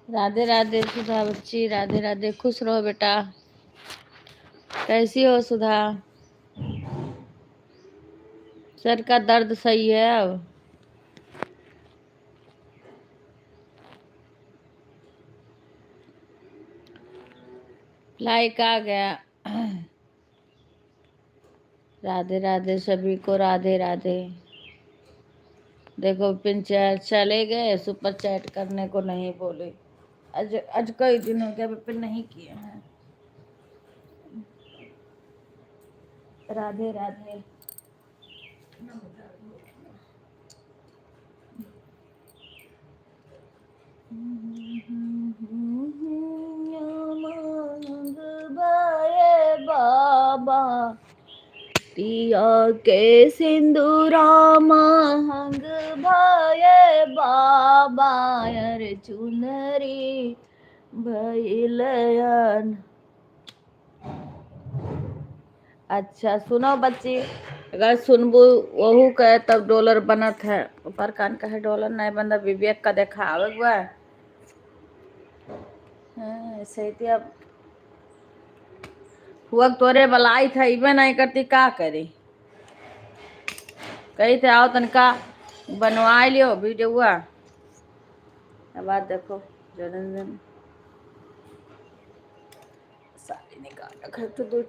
राधे राधे सुधा बच्ची, राधे राधे। खुश रहो बेटा। कैसी हो सुधा? सर का दर्द सही है अब? लाइक आ गया। राधे राधे सभी को, राधे राधे। देखो पिन चले गए, सुपर चैट करने को नहीं बोले। आज कई दिन हो गया पिन नहीं किए हैं। राधे राधे। बाबा पिया के सिंदूरा महंग भये बाबा, अरे चुनरी भैलयन। अच्छा सुनो बच्ची, अगर सुनबू वहू कहे तब डॉलर बनत है। ऊपर कान का है डॉलर नहीं बंदा, विवेक का देखा आवे ऐसे ही अब हुआ तोरे बलाई था, इबे नहीं करती का करी। कही थे आओ तनका बनवा लियो वीडियो हुआ। अब बात देखो जन्मदिन साड़ी निकाल रखा तो दो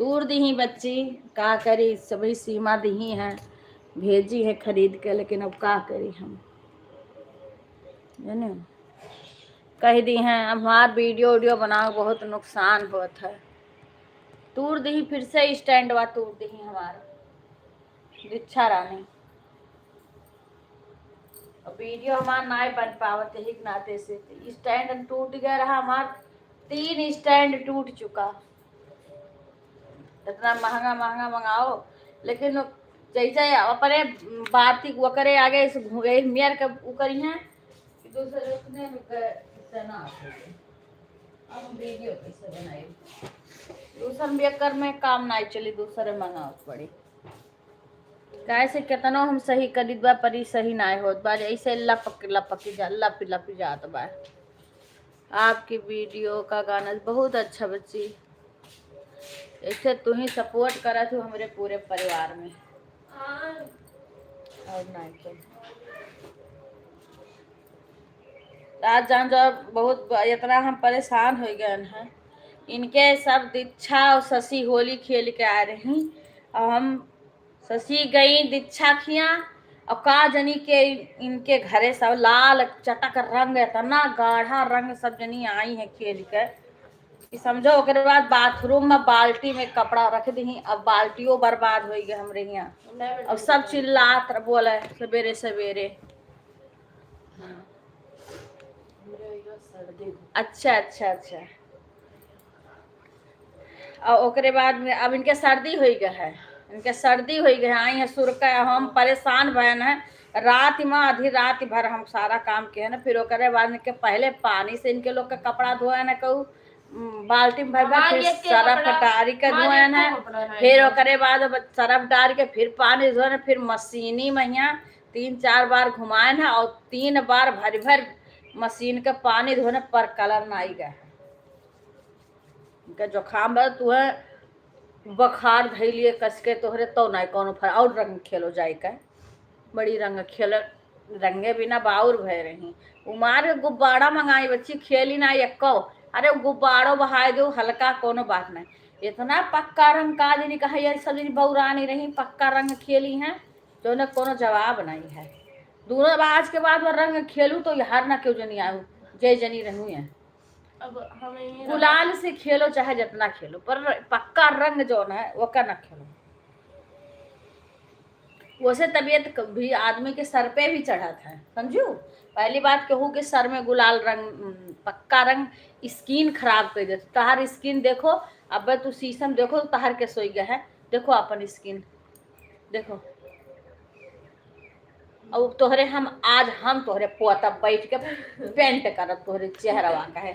तूर दी ही बच्ची, का करी। सभी सीमा दी है, भेजी है खरीद के, लेकिन अब का करी हम जाने। कह दी हैं अब हमार वीडियो बनाओ बहुत नुकसान होत है। तूर दी फिर से स्टैंड वा तूर दी हमारा दीक्षा रानी। वीडियो हमार ना बन पावत ही नाते से स्टैंड टूट गया रहा। हमार 3 स्टैंड टूट चुका। इतना महंगा महंगा मंगाओ, लेकिन जैसे अपने बाती वो करे आगे इस मियर के करी हैं कि दूसरे उसने ना अब वीडियो कैसे बनाई। दूसर बेकर में काम नहीं चली, दूसरे मंगाओ पड़ी। कैसे कितनो हम सही करी बा परी सही ना होत बा, ऐसे लपक लप जात बा। आपकी वीडियो का गाना बहुत अच्छा बच्ची, ऐसे तू ही सपोर्ट करा तू हमारे पूरे परिवार में। और नहीं तो आज जान जो बहुत इतना हम परेशान हो गए हैं। इनके सब दीक्षा और शशि होली खेल के आ रही, और हम शशि गई दीक्षा खिया और का जनी के इनके घरे सब लाल चटक रंग, इतना गाढ़ा रंग सब जनी आई है खेल के कि समझो। ओकरे बाद बाथरूम में बाल्टी में कपड़ा रख दी, अब बाल्टियों बर्बाद हो गई हमरे यहाँ। अब सब चिल्लात बोले सवेरे सवेरे। अच्छा अच्छा अच्छा। और ओकरे बाद में अब इनके सर्दी हो गया है, इनके सर्दी हो गया है। आई है सुर का, हम परेशान भयन है। रात में आधी रात भर हम सारा काम किए ना, फिर ओकरे बाद इनके पहले पानी से इनके लोग का कपड़ा धोए ना, कहू बाल्टी में भर भर, फिर सरफ डाल के धोए है, फिर ओकरे बाद सरफ डाल के फिर पानी धोए, फिर मशीनी महिया 3-4 बार घुमाए ना, और 3 बार भर भर मशीन के पानी धोने पर कलर ना आई गए। इनका जुकाम बा तू है बुखार धैलिए कस के तोहरे तो नहीं कौन फर और रंग खेलो जाए का बड़ी रंग खेल रंगे बिना बाउर भय रही। उमार गुब्बारा मंगाई बच्ची खेली ना एको। अरे गुब्बारो बहाय दो हल्का, कोनो बात नहीं। इतना पक्का रंग का दिन कहा यार सब दिन बौरानी रही, पक्का रंग खेली हैं तो न कोनो जवाब नहीं है। दोनों आज के बाद में रंग खेलू तो यार ना क्यों जनी आऊ जय जनी रहूँ है। अब हमें गुलाल से खेलो चाहे जितना खेलो, पर पक्का रंग जो है वो का ना खेलो। वैसे तबीयत भी आदमी के सर पे भी चढ़ा था, समझू। पहली बात कहूँ कि सर में गुलाल रंग पक्का रंग स्किन खराब कर देते। तहार स्किन देखो, अब तू शीशम देखो तहार के सोई गया है, देखो अपन स्किन देखो। और तोहरे हम तोहरे पोता बैठ के पेंट करब तोहरे चेहरा का है।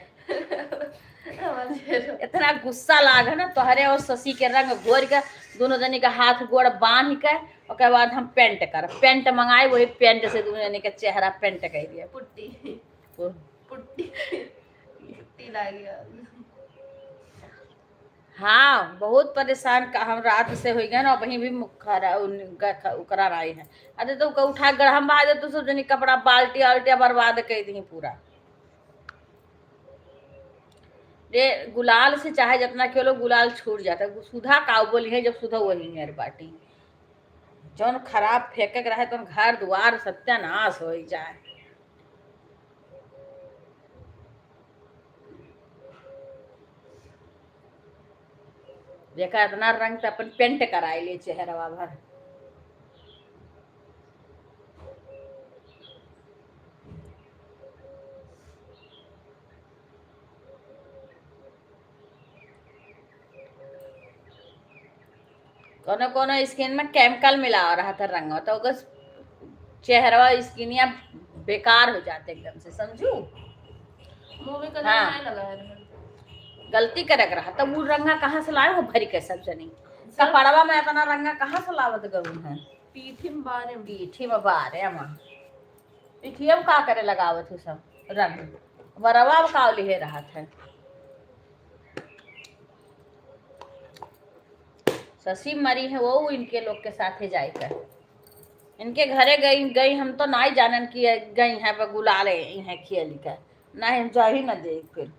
इतना गुस्सा लाग ना तोहरे और शशि के रंग घोर के दोनों जनी के हाथ गोड़ बांध के ओकर बाद हम पेंट कर पेंट मंगाए, वही पेंट से दोनों जनी के चेहरा पेंट कर दिया। पुट्टी उल्टी लागी हाँ बहुत परेशान का हम रात से हो गए ना, वहीं भी उकरा रही है। अरे तो उठा गढ़म बहा दे तो सब जनी कपड़ा बाल्टी आल्टिया बर्बाद कर दी पूरा। ये गुलाल से चाहे जितना खेलो गुलाल छूट जाता है। सुधा का बोली है, जब सुधा वही है बाटी जौन खराब फेंके रहे तो घर द्वार सत्यानाश हो जाए। देखा इतना रंग तो अपन पेंट कराए लिए चेहरा भर। कोनो कोनो स्किन में केमिकल मिला रहा था रंग, तो चेहरा स्किनिया बेकार हो जाते एकदम से, समझू। मुंह में हाँ नहीं लगाया गलती करक रहा तब वो रंगा कहाँ से लाए हो भरी के सब जनी कपड़वा में इतना रंगा कहाँ से लावत गऊ है। पीठी में बारे में पीठिया में का करे लगावत हो सब रंग बरवा का लिहे रहा था। शशि मरी है वो इनके लोग के साथ जाकर इनके घरे गई गई हम तो ना ही जानन की गई है गुलाले है खेल कर ना हम जा ही न दे। फिर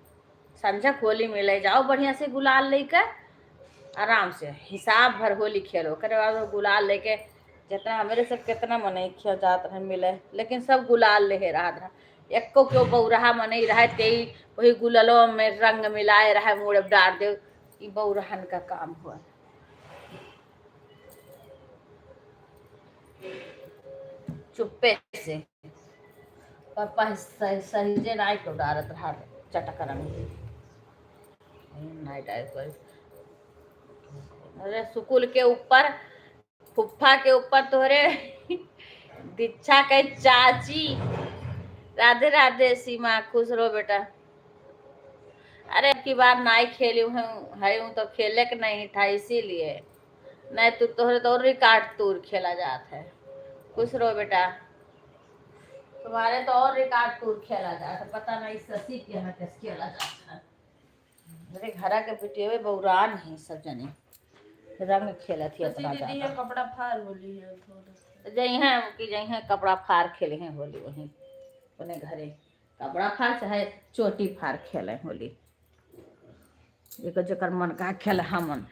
संझक होली में ले जाओ बढ़िया से गुलाल लेकर आराम से हिसाब भर होली खेलो करे बाद गुलाल लेके जितना हमारे सब कितना मने खिया जात रहे मिले, लेकिन सब गुलाल ले रहा था। एक को क्यों बौरहा मने रहा ते वही गुलालों में रंग मिलाए रहा मुड़े डाल दे। बौरहन का काम हुआ। चुप्पे से पापा सही नाई को डारत रहा चटक रंग नाई डाल। अरे सुकुल के ऊपर फुफ्फा के ऊपर तोहरे दीक्षा के चाची। राधे राधे सीमा, खुश रहो बेटा। अरे की बार नाई खेली हूँ तो खेले के नहीं था इसीलिए, नहीं तो तोहरे तो रिकॉर्ड तूर खेला जाता है। खुश रहो बेटा, तुम्हारे तो और रिकॉर्ड टूर खेला जाता है, पता नहीं शशि के यहाँ कैसे खेला जाता है। मेरे घर के बेटे बौरान है सब जने रंग खेला थी अपना दीदी है कपड़ा फाड़ होली है थोड़ा जई हैं कि जई हैं कपड़ा फाड़ खेले हैं होली वहीं अपने घरे कपड़ा फाड़ चाहे चोटी फाड़ खेले होली एक जकर मन का खेल हमन।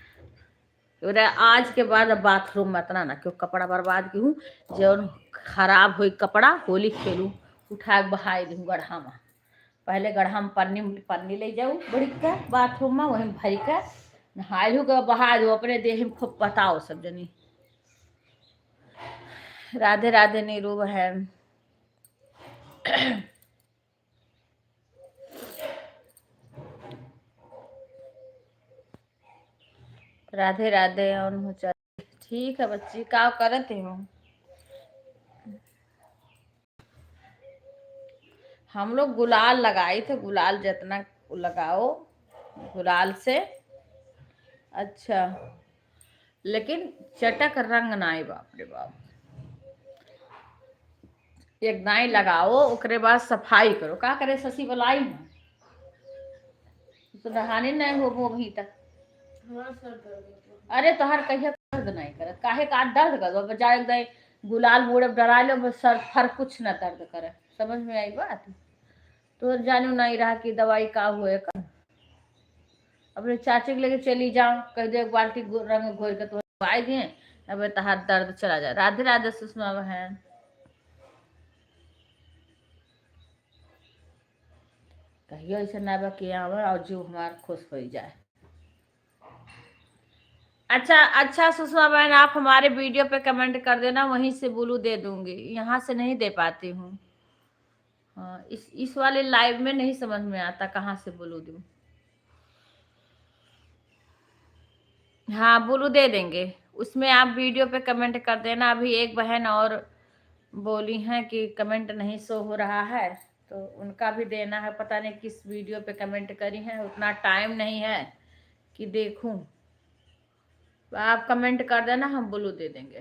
आज के बाद बाथरूम में इतना ना क्यों कपड़ा बर्बाद की हूँ जो खराब हुई कपड़ा होली खेलूँ उठा के बहाई दूँ गढ़ा में। पहले गढ़ा में पन्नी पन्नी ले जाऊँ बड़ी का बाथरूम में वहीं भरी का नहाई लूँ के बहा दू अपने देह में खूब बताओ सब जनी। राधे राधे नीरू बहन। राधे राधे। और ठीक है बच्ची का करते हो। हम लोग गुलाल लगाए थे, गुलाल जितना लगाओ गुलाल से अच्छा, लेकिन चटक रंग नाई बाप रे बाप। एक नाई लगाओ ओकरे बाद सफाई करो का करे शशि बुलाई ना तो नहाने नहीं हो अभी तक। अरे तोहर कहिया दर्द नहीं करत काहे का दर्द कर बजाय गए गुलाल मुड़े डरा लो सर फर कुछ न दर्द करे। समझ में आई बात। तो जानू नहीं रहा कि दवाई का हुए का। अपने चाची के लेके चली जाओ कह दे एक बाल्टी रंग घोर के तो दवाई दिए अब तहार दर्द चला जाए। राधे राधे सुषमा बहन। कहियो ऐसे ना कि आवे और जीव हमार खुश हो जाए। अच्छा सुषमा बहन आप हमारे वीडियो पे कमेंट कर देना वहीं से ब्लू दे दूंगी, यहाँ से नहीं दे पाती हूँ। हाँ इस वाले लाइव में नहीं समझ में आता कहाँ से ब्लू दूँ। हाँ ब्लू दे देंगे उसमें आप वीडियो पे कमेंट कर देना। अभी एक बहन और बोली हैं कि कमेंट नहीं शो हो रहा है तो उनका भी देना है। पता नहीं किस वीडियो पे कमेंट करी है, उतना टाइम नहीं है कि देखूं। आप कमेंट कर देना हम ब्लू दे देंगे।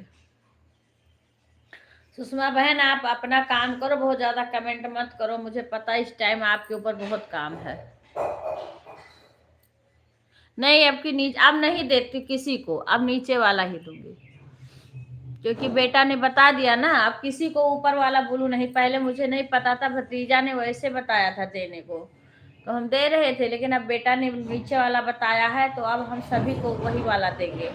सुषमा बहन आप अपना काम करो, बहुत ज्यादा कमेंट मत करो, मुझे पता है इस टाइम आपके ऊपर बहुत काम है। नहीं अब नहीं देती किसी को, अब नीचे वाला ही दूंगी, क्योंकि बेटा ने बता दिया ना, अब किसी को ऊपर वाला बोलू नहीं। पहले मुझे नहीं पता था, भतीजा ने वैसे बताया था देने को, तो हम दे रहे थे, लेकिन अब बेटा ने नीचे वाला बताया है, तो अब हम सभी को वही वाला देंगे।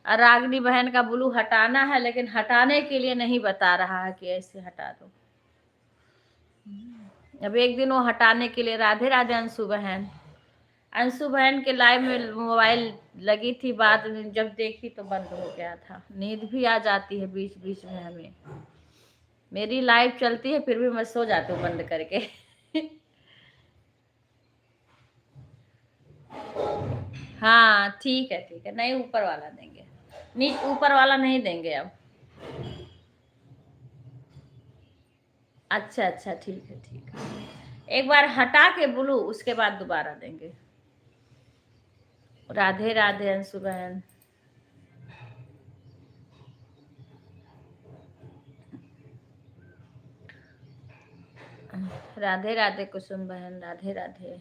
और रागनी बहन का ब्लू हटाना है, लेकिन हटाने के लिए नहीं बता रहा है कि ऐसे हटा दो। अब एक दिन वो हटाने के लिए, राधे राधे अंशु बहन के लाइव में मोबाइल लगी थी, बात जब देखी तो बंद हो गया था। नींद भी आ जाती है बीच बीच में हमें, मेरी लाइव चलती है फिर भी मैं सो जाती हूँ बंद करके। हाँ ठीक है, नहीं ऊपर वाला देंगे, ऊपर वाला नहीं देंगे अब। अच्छा ठीक है, एक बार हटा के ब्लू, उसके बाद दोबारा देंगे। राधे राधे अंशु बहन, राधे राधे कुसुम बहन, राधे राधे।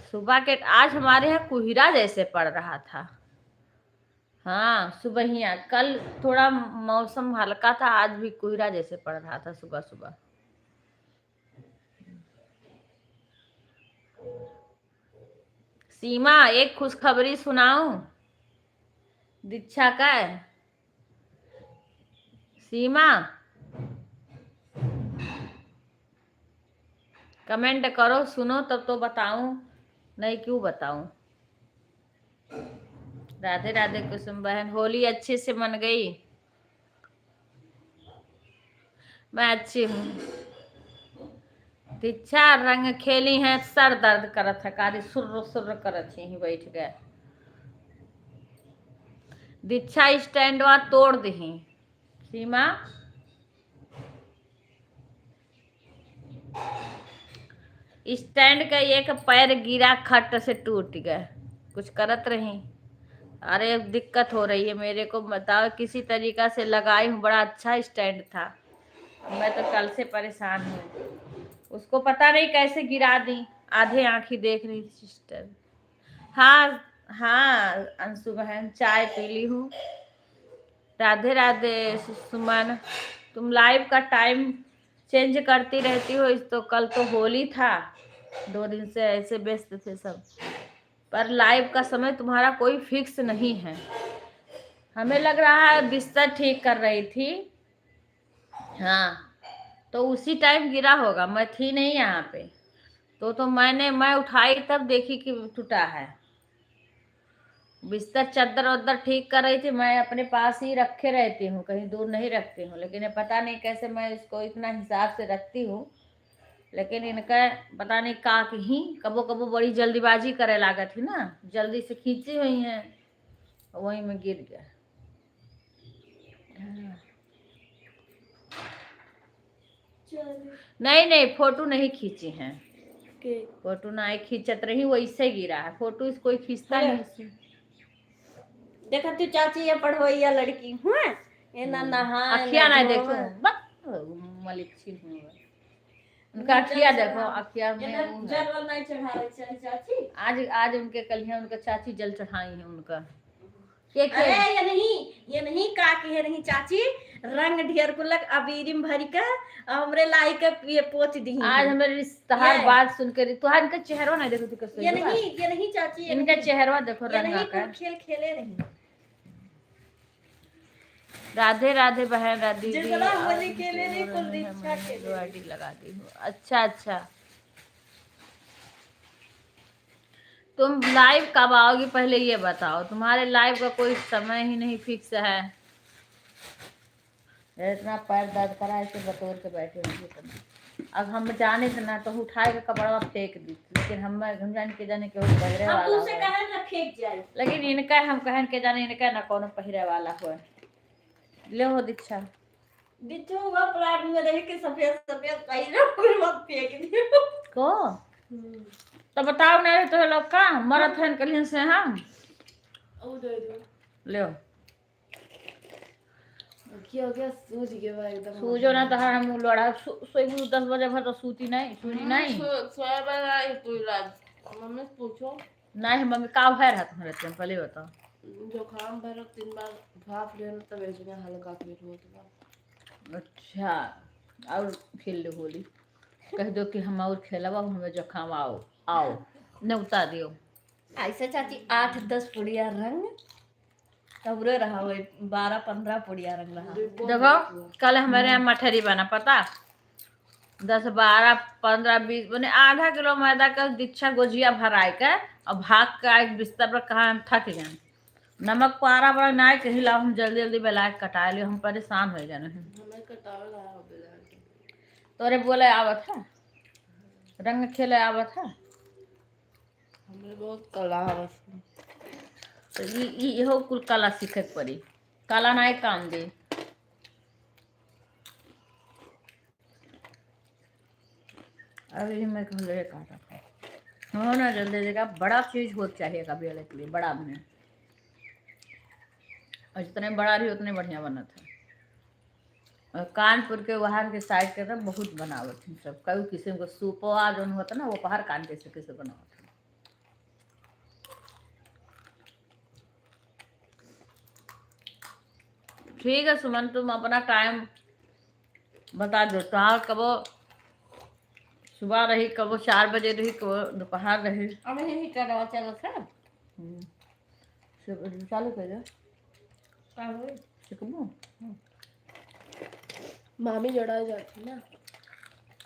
सुबह के आज हमारे यहाँ कोहरा जैसे पड़ रहा था। हाँ सुबहिया, कल थोड़ा मौसम हल्का था, आज भी कोहरा जैसे पड़ रहा था सुबह सुबह। सीमा एक खुशखबरी सुनाऊं दीक्षा का है। सीमा कमेंट करो, सुनो तब तो बताऊं, नहीं क्यों बताऊं। राधे राधे कुसुम बहन, होली अच्छे से मन गई? मैं अच्छी हूँ। दीक्षा रंग खेली है, सर दर्द करत है, कारी सुर्र सुर्र करत ही बैठ गए। दीक्षा स्टैंडवा तोड़ दही। सीमा स्टैंड का एक पैर गिरा, खट से टूट गए, कुछ करत रही। अरे दिक्कत हो रही है मेरे को, बताओ किसी तरीका से लगाई हूँ, बड़ा अच्छा स्टैंड था, मैं तो कल से परेशान हूँ। उसको पता नहीं कैसे गिरा दी, आधे आंखी देख रही थी सिस्टर। हाँ अंशु बहन, चाय पी ली हूँ। राधे राधे सुमन, तुम लाइव का टाइम चेंज करती रहती हो, इस तो कल तो होली था, 2 दिन से ऐसे व्यस्त थे सब, पर लाइव का समय तुम्हारा कोई फिक्स नहीं है। हमें लग रहा है बिस्तर ठीक कर रही थी, हाँ तो उसी टाइम गिरा होगा, मैं थी नहीं यहाँ पे, तो मैं उठाई तब देखी कि टूटा है। बिस्तर चादर वादर ठीक कर रही थी, मैं अपने पास ही रखे रहती हूँ, कहीं दूर नहीं रखती हूँ, लेकिन ये पता नहीं कैसे मैं इसको इतना हिसाब से रखती हूँ, लेकिन इनका पता नहीं का ही कबो कबो बड़ी जल्दीबाजी करे लागत थी ना, जल्दी से खींची हुई हैं, वही में गिर गया। नहीं फोटो नहीं खींची हैं, फोटो नहीं खींचत रही, वैसे गिरा है, फोटो इस कोई खींचता नहीं। देखा तू चाची ये पढ़वैया लड़की हूँ, ये ना नहा अखिया ना देखो, मलिक छी हूँ उनका अखिया देखो, अखिया में जल नहीं चढ़ा रही चाची। आज उनके कलिया उनका चाची जल चढ़ाई है उनका। अरे ये नहीं का के नहीं चाची, रंग ढेर कुलक अबीरिम भरी का हमरे लाई का ये पोत दी। आज हमारे रिश्तेदार बात सुनकर, तुहार इनका चेहरा नहीं देखो, तू कैसे ये नहीं चाची, इनका चेहरा देखो रंगा का। खेल खेले नहीं। राधे राधे बहन, राधे जितना होली खेले नहीं कुल दीक्षा के आईडी लगा दी हूँ। अच्छा तुम लाइव कब आओगी पहले ये बताओ, तुम्हारे लाइव का कोई समय ही नहीं फिक्स है। इतना पैर दर्द करा ऐसे बतौर के बैठे होंगे, अब हम जाने से ना तो उठाए के कपड़ा फेंक दी, लेकिन हम जाने के पहिरे वाला फेंक जाए, लेकिन इनका हम कहन के जाने इनका ना कोनो पहिरे वाला हो। ले हो दीक्षा हुआ प्लाट में देख के सफेद सफेद पहिरे फिर मत फेंक दियो को तो बताओ ना, तो लोग का मरत है कलियन से हम ले की हो गया सूझ गया एकदम सूझो ना तो हम लड़ा सोई 10 बजे भर तो सूती नहीं सूझी नहीं सोया बना तू रात मम्मी से पूछो नहीं मम्मी का भर है तुम्हारे तुम पहले बताओ जुकाम भर 3 बार भाप लेना तब ऐसे हल्का पेट होता अच्छा और खेल लो होली कह दो कि हम और खेलब हमें जुकाम आओ आओ न उतार दियो ऐसे चाची 8-10 पुड़िया रंग तबरे रहा हुए 12-15 पुड़िया रंग रहा देखो कल हमारे यहाँ मठरी बना पता 10, 12, 15, 20 मैंने आधा किलो मैदा का दीक्षा गोजिया भराए के और भाग का एक बिस्तर पर कहा हम थक गए नमक पारा बड़ा नाय के हिला हम जल्दी जल्दी बेला के कटा लियो हम परेशान हो गए हमें कटावे रहा हो बेला के तोरे बोले आवत है रंग खेले आवत है हमें बहुत कला है तो इहो कुल कला सीखे के पड़ी कला नहीं काम दे अभी मैं कल ले काटा था हो ना जल्दी जगह बड़ा चीज हो चाहिए कभी अलग के लिए बड़ा बने और जितने बड़ा रही उतने बढ़िया बना था और कानपुर के वहां के साइड के तो बहुत बनावत थी सब कई किस्म का सूपवा जो होता ना वो बाहर कान कैसे बनावत है ठीक है सुमन तुम अपना टाइम बता दो तो कब सुबह रही कब 4 बजे रही कब दोपहर रही अब यही करवा चलो सर चालू कर दो सिकमो मामी जड़ा जाती ना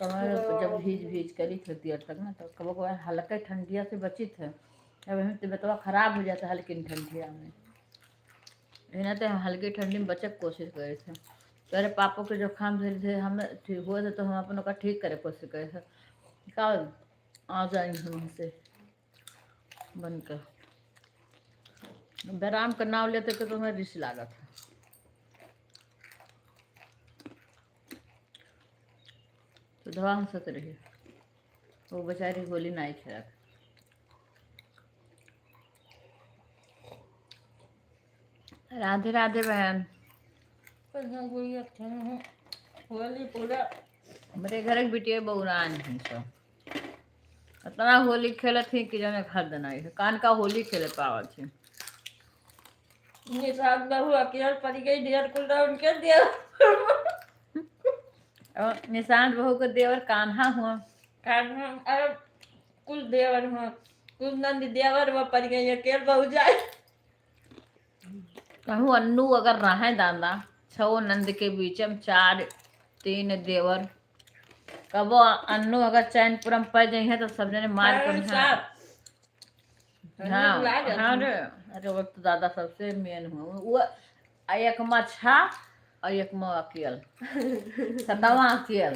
कमर जब भीज करी खेती तक ना तो कब कब हल्के ठंडिया से बची थे अब हमें तबियतवा खराब हो जाता हल्की ठंडिया में ना तो हम हल्की ठंडी में बचे के कोशिश करे थे तेरे पापा के जुकाम धरे थे हम ठीक हुए थे तो हम अपनों का ठीक करे कोशिश करे थे का आ जाएंगे हम से बनकर बैराम का नाम लेते थे तो हमें रिस लागा था तो दवा हम सत रही वो बेचारी गोली नहीं खेला राधे राधे बहन होली पूरा मेरे घर की बिटिया बहुरान है सब इतना होली खेलत थी कि जने घर देना है कान का होली खेले पावल थी निशान बहू अकेले पड़ गई ढेर कुल उनके देव और निशांत बहू को देवर कान्हा हुआ अरे कुल देवर हुआ कुल नंद देवर वो पड़ गई अकेले बहू जाए कहूँ अन्नू अगर रहे दादा 6 नंद के बीच में 4-3 देवर कबो अन्नू अगर चैनपुरम पड़ जाए तो सब जने मार कर हाँ रे अरे वो तो दादा सबसे मेन हुआ वो एक मच्छा और एक मो अकेल सतवा अकेल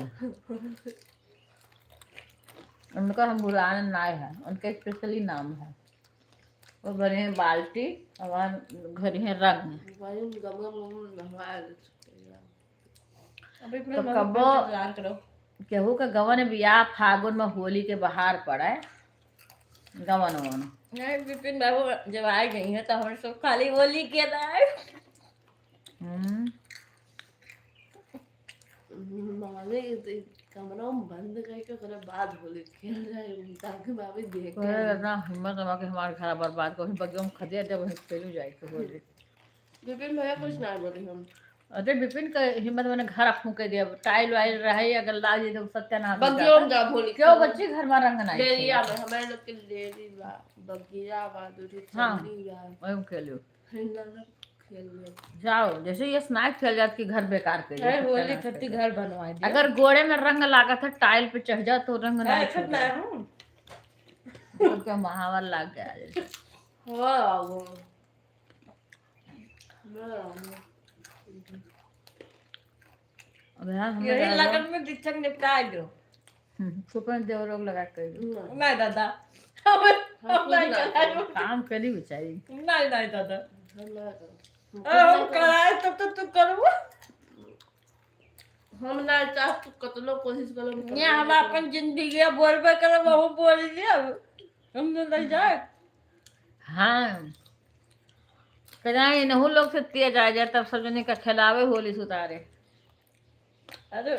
उनका हम बुलाने ना है उनका स्पेशली नाम है वो भरे हैं बाल्टी और घर है रंग तो कबो केहू का गवन बियाह फागुन में होली के बाहर पड़े गवन वन नहीं विपिन बाबू जब आ गई है तो हम सब खाली होली के रहे मामे कमरा में बंद करके ओकरा बाद होली खेल रहे ताकि बाबू देख ना हिम्मत हमारे के हमारे घर बर्बाद को बगियों में खदे जब हम खेलू जाए के होली विपिन भैया कुछ ना बोली हम अरे विपिन का हिम्मत मैंने घर फूके दिया टाइल वाइल रहे अगर लाल जी तो सत्यानाश बगियों में जा होली क्यों बच्चे घर में रंग नहीं डेरिया में हमारे लोग के डेरी बा बगिया बा दूरी चंदी बा वही खेलो खेल ले जाओ जैसे ये स्नैक खेल जाती घर बेकार कर अरे होली खत्ती घर बनवा दिया अगर गोड़े में रंग लगा था टाइल पे चढ़ जा तो रंग नहीं खतना हूं तो क्या महावर लग गया वाओ अब यार यही लगन में दिच्छक निपटा दो सुपन देव लोग लगा कर नहीं दादा हम नहीं करा काम करी बेचारी नहीं नहीं दादा हम कराए तो करो हम ना चाह तू कतलो कोशिश करो ये हम अपन जिंदगी बोलबे करो बहु बोल दिया हम नहीं जाए हाँ कहना इनहू लोग से तेज आ जाए तब सब जने का खिलावे होली सुतारे। अरे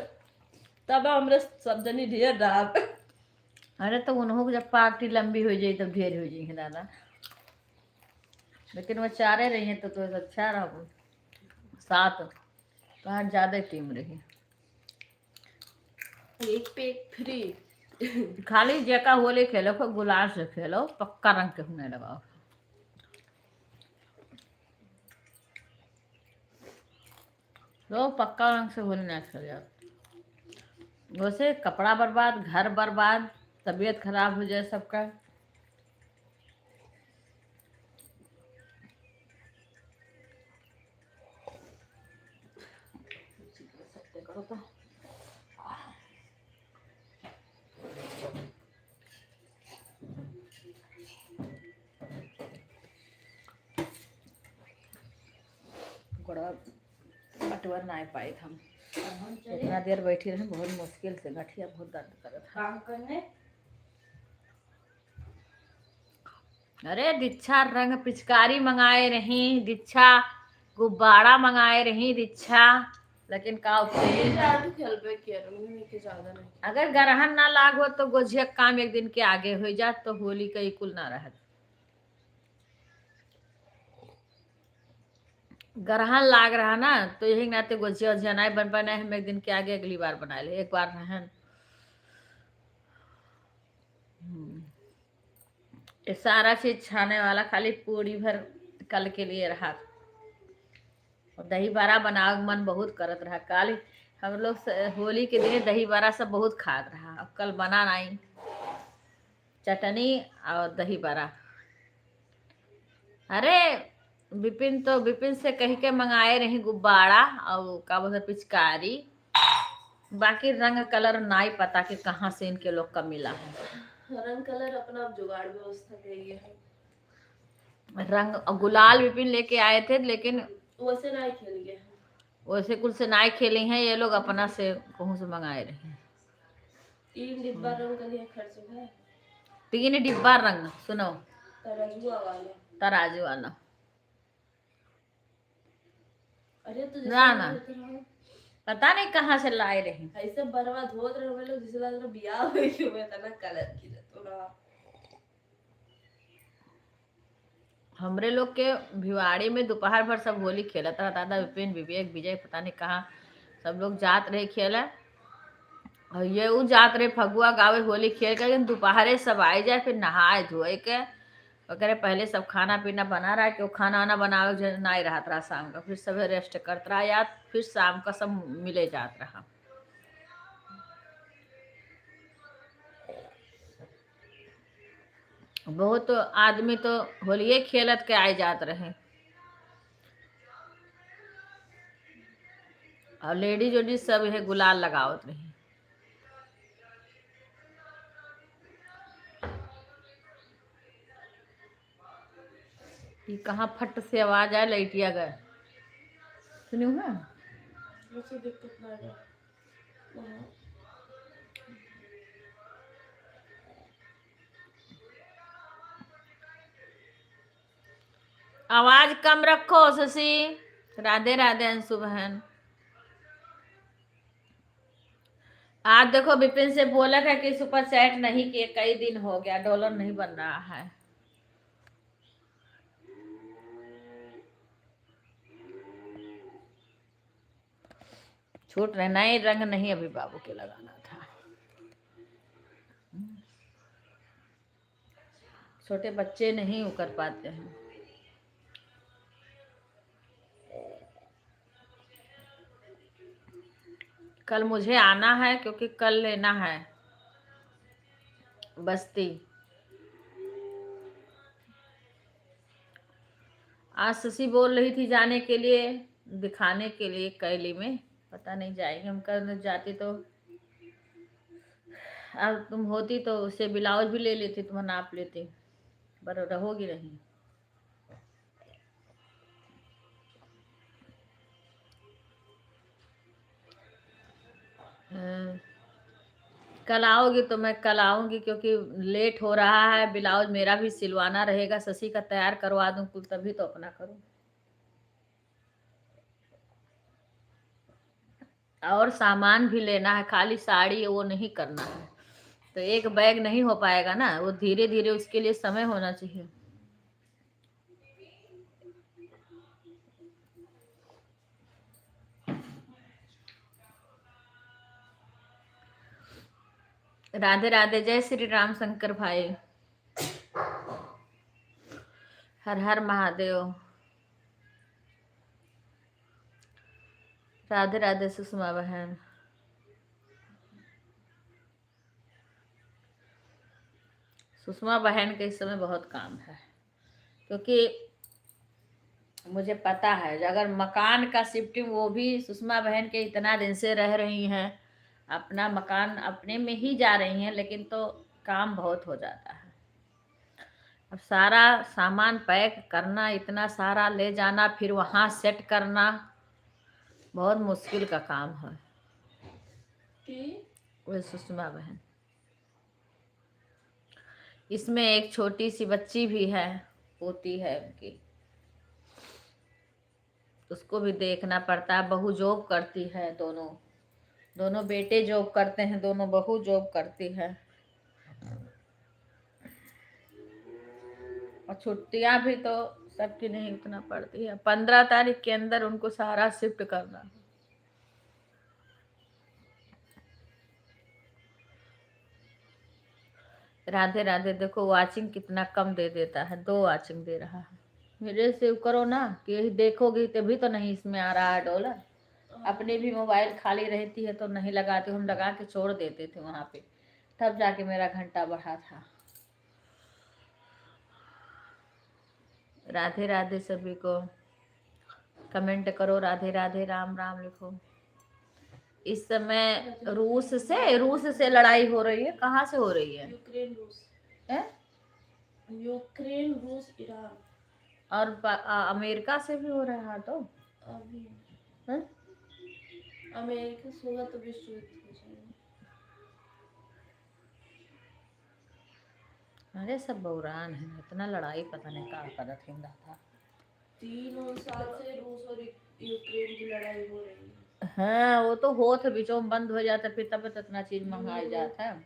तब हमरे सब जनी ढेर डाब। अरे तो उन्हों जब पार्टी लंबी हो जाई तब ढेर हो जाई दादा, लेकिन वो चारे रही हैं तो अच्छा रहा। सात कहाँ ज्यादा टीम रही, एक पे एक फ्री। खाली जेका होली खेलो को गुलाल से खेलो, पक्का रंग के होने लगाओ। तो पक्का रंग से होली ना खेल जाओ, वैसे कपड़ा बर्बाद, घर बर्बाद, तबीयत खराब हो जाए सबका। करो तो गोड़ा कटवर ना पाए हम, इतना देर बैठी रहे बहुत मुश्किल से, गठिया बहुत दर्द कर था। काम करने अरे दीक्षा रंग पिचकारी मंगाए रही, दीक्षा गुब्बारा मंगाए रही दीक्षा, लेकिन का खेलबे के ज्यादा नहीं। अगर ग्रहण ना लागो तो गोझिया काम एक दिन के आगे हो जात तो होली का कुल ना रहत। ग्रहण लाग रहा ना तो यही नाते गोझिया ओझिया नहीं बन पाए, हम एक दिन के आगे अगली बार बना ले, एक बार रहन। ये सारा चीज छाने वाला खाली पूरी भर कल के लिए रहा, और दही बड़ा बनाओ मन बहुत करत रहा। कल हम लोग होली के दिन दही बड़ा सब बहुत खात रहा, अब कल बना नहीं, चटनी और दही बड़ा। अरे विपिन से कही के मंगाए रही गुब्बारा और का बोलते पिचकारी, बाकी रंग कलर नहीं पता कि कहाँ से इनके लोग का मिला है। रंग कलर अपना जुगाड़ व्यवस्था के लिए है। रंग गुलाल विपिन लेके आए थे, लेकिन वैसे नहीं खेल गए, वैसे कुल से नाई खेले हैं ये लोग, अपना से कहूँ से मंगाए रहे। 3 डिब्बा रंग का लिए खर्च है, 3 डिब्बा रंग, सुनो तराजू वाला। अरे तो ना ना पता नहीं कहाँ से लाए रहे, ऐसे बर्बाद होत रहे हम लोग, जिस बार बियाह हुए तना कलर की तो ना। हमरे लोग के भिवाड़ी में दोपहर भर सब होली खेलत रहा, दादा विपिन विवेक विजय पता नहीं कहाँ सब लोग जात रहे खेले, और ये उ जात रहे फगुआ गावे होली खेल कर, दोपहरे सब आए जाए फिर नहाए धोए के वगैरह, पहले सब खाना पीना बना रहा है कि वो खाना वाना बनावे नहीं रहा रहा शाम का, फिर सब रेस्ट करता रहा या फिर शाम का सब मिले जात रहा। बहुत आदमी तो होलिये खेलत के आए जात रहे, और लेडीज वेडीज सब है गुलाल लगावत रही। ये कहाँ फट से आवाज आए, लैटिया गए सुनियो है। मुझे दिक्कत ना है। आवाज कम रखो शशि। राधे राधे अंशु बहन। आज देखो विपिन से बोला था कि सुपर सेट नहीं किए, कई दिन हो गया, डॉलर नहीं बन रहा है। छूट रहे, नए रंग नहीं अभी बाबू के लगाना था, छोटे बच्चे नहीं वो कर पाते हैं। कल मुझे आना है क्योंकि कल लेना है बस्ती। आज शशि बोल रही थी जाने के लिए, दिखाने के लिए कैली में, पता नहीं जाएंगे हम। कल जाती तो अब तुम होती तो उससे ब्लाउज भी ले लेती, तुम नाप लेती, पर रहोगी नहीं। कल आओगी तो मैं कल आऊंगी, क्योंकि लेट हो रहा है, ब्लाउज मेरा भी सिलवाना रहेगा, शशि का तैयार करवा दूं कुल तभी तो अपना करूं। और सामान भी लेना है, खाली साड़ी वो नहीं करना है। तो एक बैग नहीं हो पाएगा ना, वो धीरे धीरे उसके लिए समय होना चाहिए। राधे राधे, जय श्री राम शंकर भाई, हर हर महादेव। राधे राधे सुषमा बहन। सुषमा बहन के इस समय बहुत काम है, क्योंकि मुझे पता है अगर मकान का शिफ्टिंग, वो भी सुषमा बहन के इतना दिन से रह रही हैं, अपना मकान अपने में ही जा रही हैं, लेकिन तो काम बहुत हो जाता है। अब सारा सामान पैक करना, इतना सारा ले जाना, फिर वहाँ सेट करना, बहुत मुश्किल का काम है। वो सुषमा बहन, इसमें एक छोटी सी बच्ची भी है, पोती है उनकी, उसको भी देखना पड़ता है। बहू जॉब करती है, दोनों बेटे जॉब करते हैं, दोनों बहू जॉब करती है, और छुट्टियां भी तो सबकी नहीं उतना पड़ती है। 15 तारीख के अंदर उनको सारा शिफ्ट करना। राधे राधे, देखो वाचिंग कितना कम दे देता है, 2 वाचिंग दे रहा है। मेरे सेव करो ना, कि यही देखोगी तभी तो नहीं इसमें आ रहा है डॉलर। अपने भी मोबाइल खाली रहती है तो नहीं लगाते, हम लगा के छोड़ देते थे वहां पे, तब जाके मेरा घंटा बढ़ा था। राधे राधे सभी को, कमेंट करो राधे राधे, राम राम लिखो। इस समय रूस से लड़ाई हो रही है। कहाँ से हो रही है? यूक्रेन रूस, है? यूक्रेन रूस ईरान, और अमेरिका से भी हो रहा है तो अभी है? अमेरिका से होगा तो विश्व युद्ध हो जाएगा। अरे सब बौरान है, इतना लड़ाई पता नहीं कहाँ कर रखा था। 3 साल से रूस और यूक्रेन की लड़ाई हो रही है। हाँ, वो तो होत बीचों में बंद हो जाता, फिर तब इतना चीज मंगाई जाता है। राम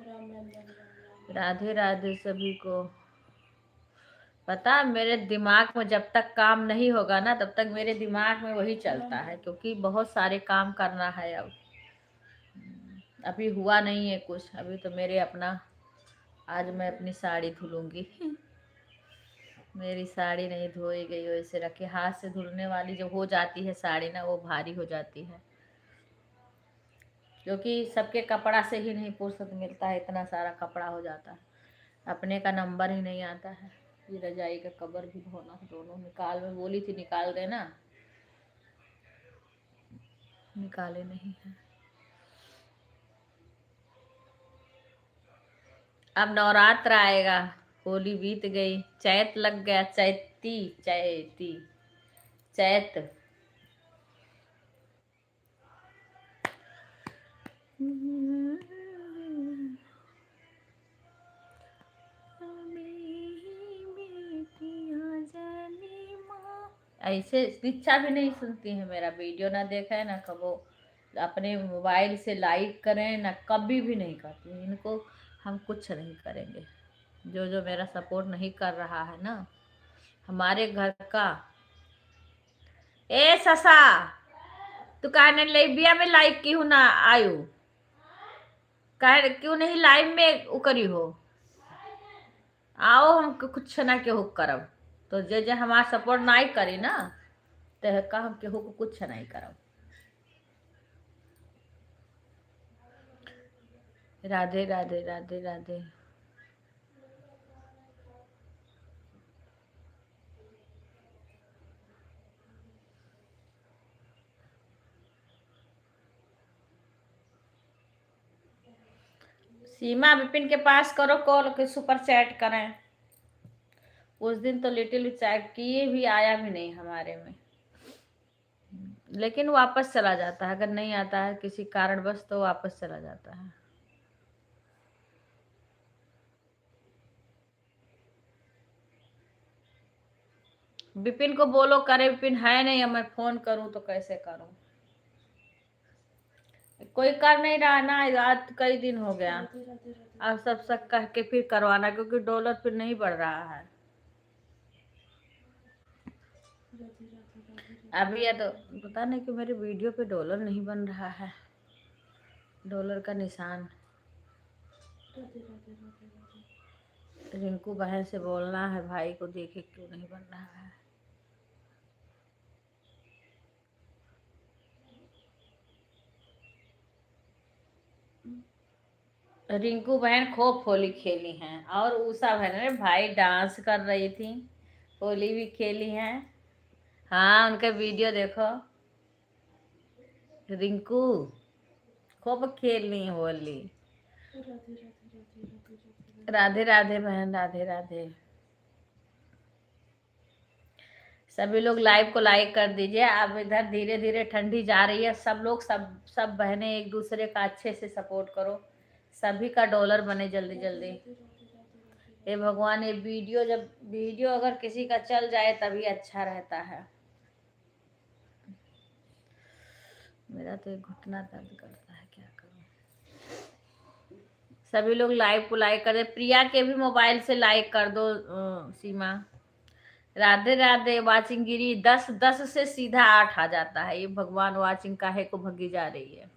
राम राम राम राम। राधे राधे सभी को। पता, मेरे दिमाग में जब तक काम नहीं होगा ना, तब तक मेरे दिमाग में वही चलता है, क्योंकि बहुत सारे काम करना है। अब अभी हुआ नहीं है कुछ, अभी तो मेरे अपना, आज मैं अपनी साड़ी धुलूंगी। मेरी साड़ी नहीं धोई गई, वैसे रखे, हाथ से धुलने वाली जो हो जाती है साड़ी ना, वो भारी हो जाती है, क्योंकि सबके कपड़ा से ही नहीं फुर्सत मिलता है, इतना सारा कपड़ा हो जाता है, अपने का नंबर ही नहीं आता है। ये रजाई का कवर भी धोना है, दोनों निकाल, में बोली थी निकाल देना, निकाले नहीं है। अब नवरात्र आएगा, होली बीत गई, चैत लग गया, चैती चैती चैत। ऐसे दीक्षा भी नहीं सुनती है, मेरा वीडियो ना देखा है ना कबो, अपने मोबाइल से लाइक करें ना, कभी भी नहीं करती। इनको हम कुछ नहीं करेंगे, जो जो मेरा सपोर्ट नहीं कर रहा है ना हमारे घर का। ए ससा, तू कहने लेबिया में लाइक की हूँ ना आयु, कह क्यों नहीं लाइव में उकरी हो? आओ, हम कुछ ना केहू करब, तो जे जे हमार सपोर्ट नहीं करी ना, तो का हम केहू को कुछ नहीं करब। राधे राधे राधे राधे। सीमा विपिन के पास करो कॉल, के सुपर चैट करें। उस दिन तो लिटिल चैट किए भी, आया भी नहीं हमारे में, लेकिन वापस चला जाता है, अगर नहीं आता है किसी कारणवश तो वापस चला जाता है। विपिन को बोलो करे, विपिन है नहीं, अब मैं फोन करूं तो कैसे करूं? कोई कर नहीं रहा ना, आज कई दिन हो गया। अब सब कह के फिर करवाना, क्योंकि डॉलर फिर नहीं बढ़ रहा है अभी। ये तो पता नहीं कि मेरे वीडियो पे डॉलर नहीं बन रहा है, डॉलर का निशान। रिंकू बहन से बोलना है भाई को, देखे क्यों नहीं बन रहा है। रिंकू बहन खूब होली खेली हैं, और उषा बहन ने भाई डांस कर रही थी, होली भी खेली हैं। हाँ, उनका वीडियो देखो। रिंकू खूब खेलनी होली। राधे राधे बहन, राधे राधे। सभी लोग लाइव को लाइक कर दीजिए। अब इधर धीरे धीरे ठंडी जा रही है, सब लोग सब बहनें एक दूसरे का अच्छे से सपोर्ट करो, सभी का डॉलर बने जल्दी जल्दी। हे भगवान, ये वीडियो अगर किसी का चल जाए तभी अच्छा रहता है। मेरा तो एक घुटना दर्द करता है, क्या करूं। सभी लोग लाइव को लाइक कर दे। प्रिया के भी मोबाइल से लाइक कर दो। सीमा, राधे राधे। वाचिंग गिरी 10 से सीधा 8 आ जाता है। ये भगवान, वाचिंग काहे को भगी जा रही है।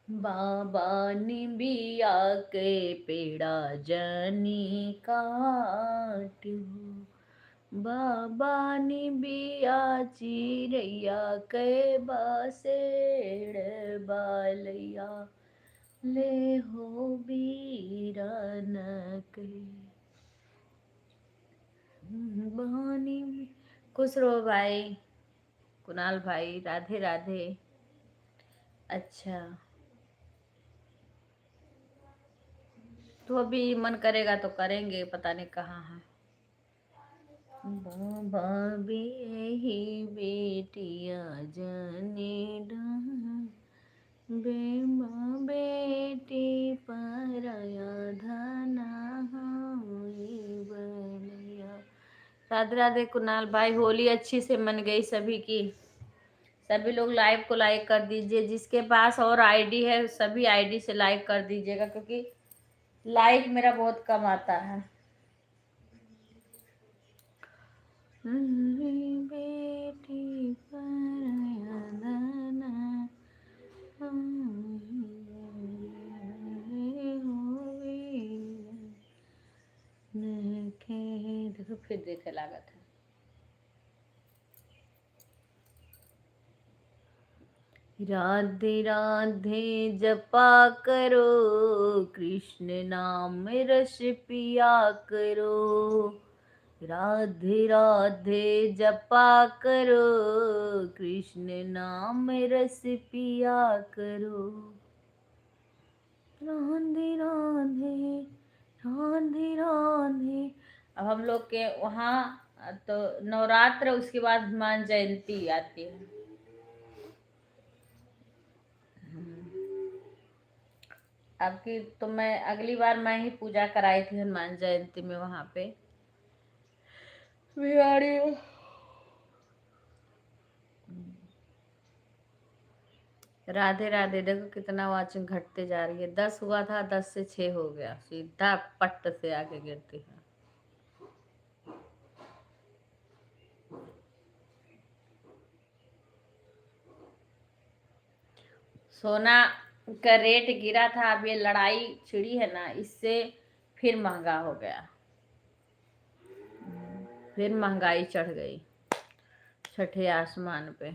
बाबा निबिया के पेड़ा जनी काटू, बाबा निबिया चिरैया के बासेड़ बालैया, ले हो बीरन के बानी। खुश रहो भाई कुणाल भाई, राधे राधे। अच्छा, तो अभी मन करेगा तो करेंगे, पता नहीं कहाँ है। बाबा बेही बेटिया जने बेमा बेटी पराया धना होई बलिया। राधे राधे कुणाल भाई, होली अच्छी से मन गई सभी की। सभी लोग लाइव को लाइक कर दीजिए। जिसके पास और आईडी है सभी आईडी से लाइक कर दीजिएगा, क्योंकि लाइक मेरा बहुत कम आता है। बेटी देखो फिर देखे लागत है। राधे राधे जपा करो, कृष्ण नाम रस पिया करो। राधे राधे जपा करो, कृष्ण नाम रस पिया करो। राधे राधे राधे राधे। अब हम लोग के वहाँ तो नवरात्र, उसके बाद हनुमान जयंती आती है। अब की तो मैं अगली बार मैं ही पूजा कराई थी हनुमान जयंती में वहां पे बिहारी। राधे राधे। देखो कितना वाचिंग घटते जा रही है। 10 हुआ था, 10 से 6 हो गया, सीधा पट्ट से आगे गिरती है। सोना का रेट गिरा था, अब ये लड़ाई छिड़ी है ना, इससे फिर महंगा हो गया, फिर महंगाई चढ़ गई छठे आसमान पे।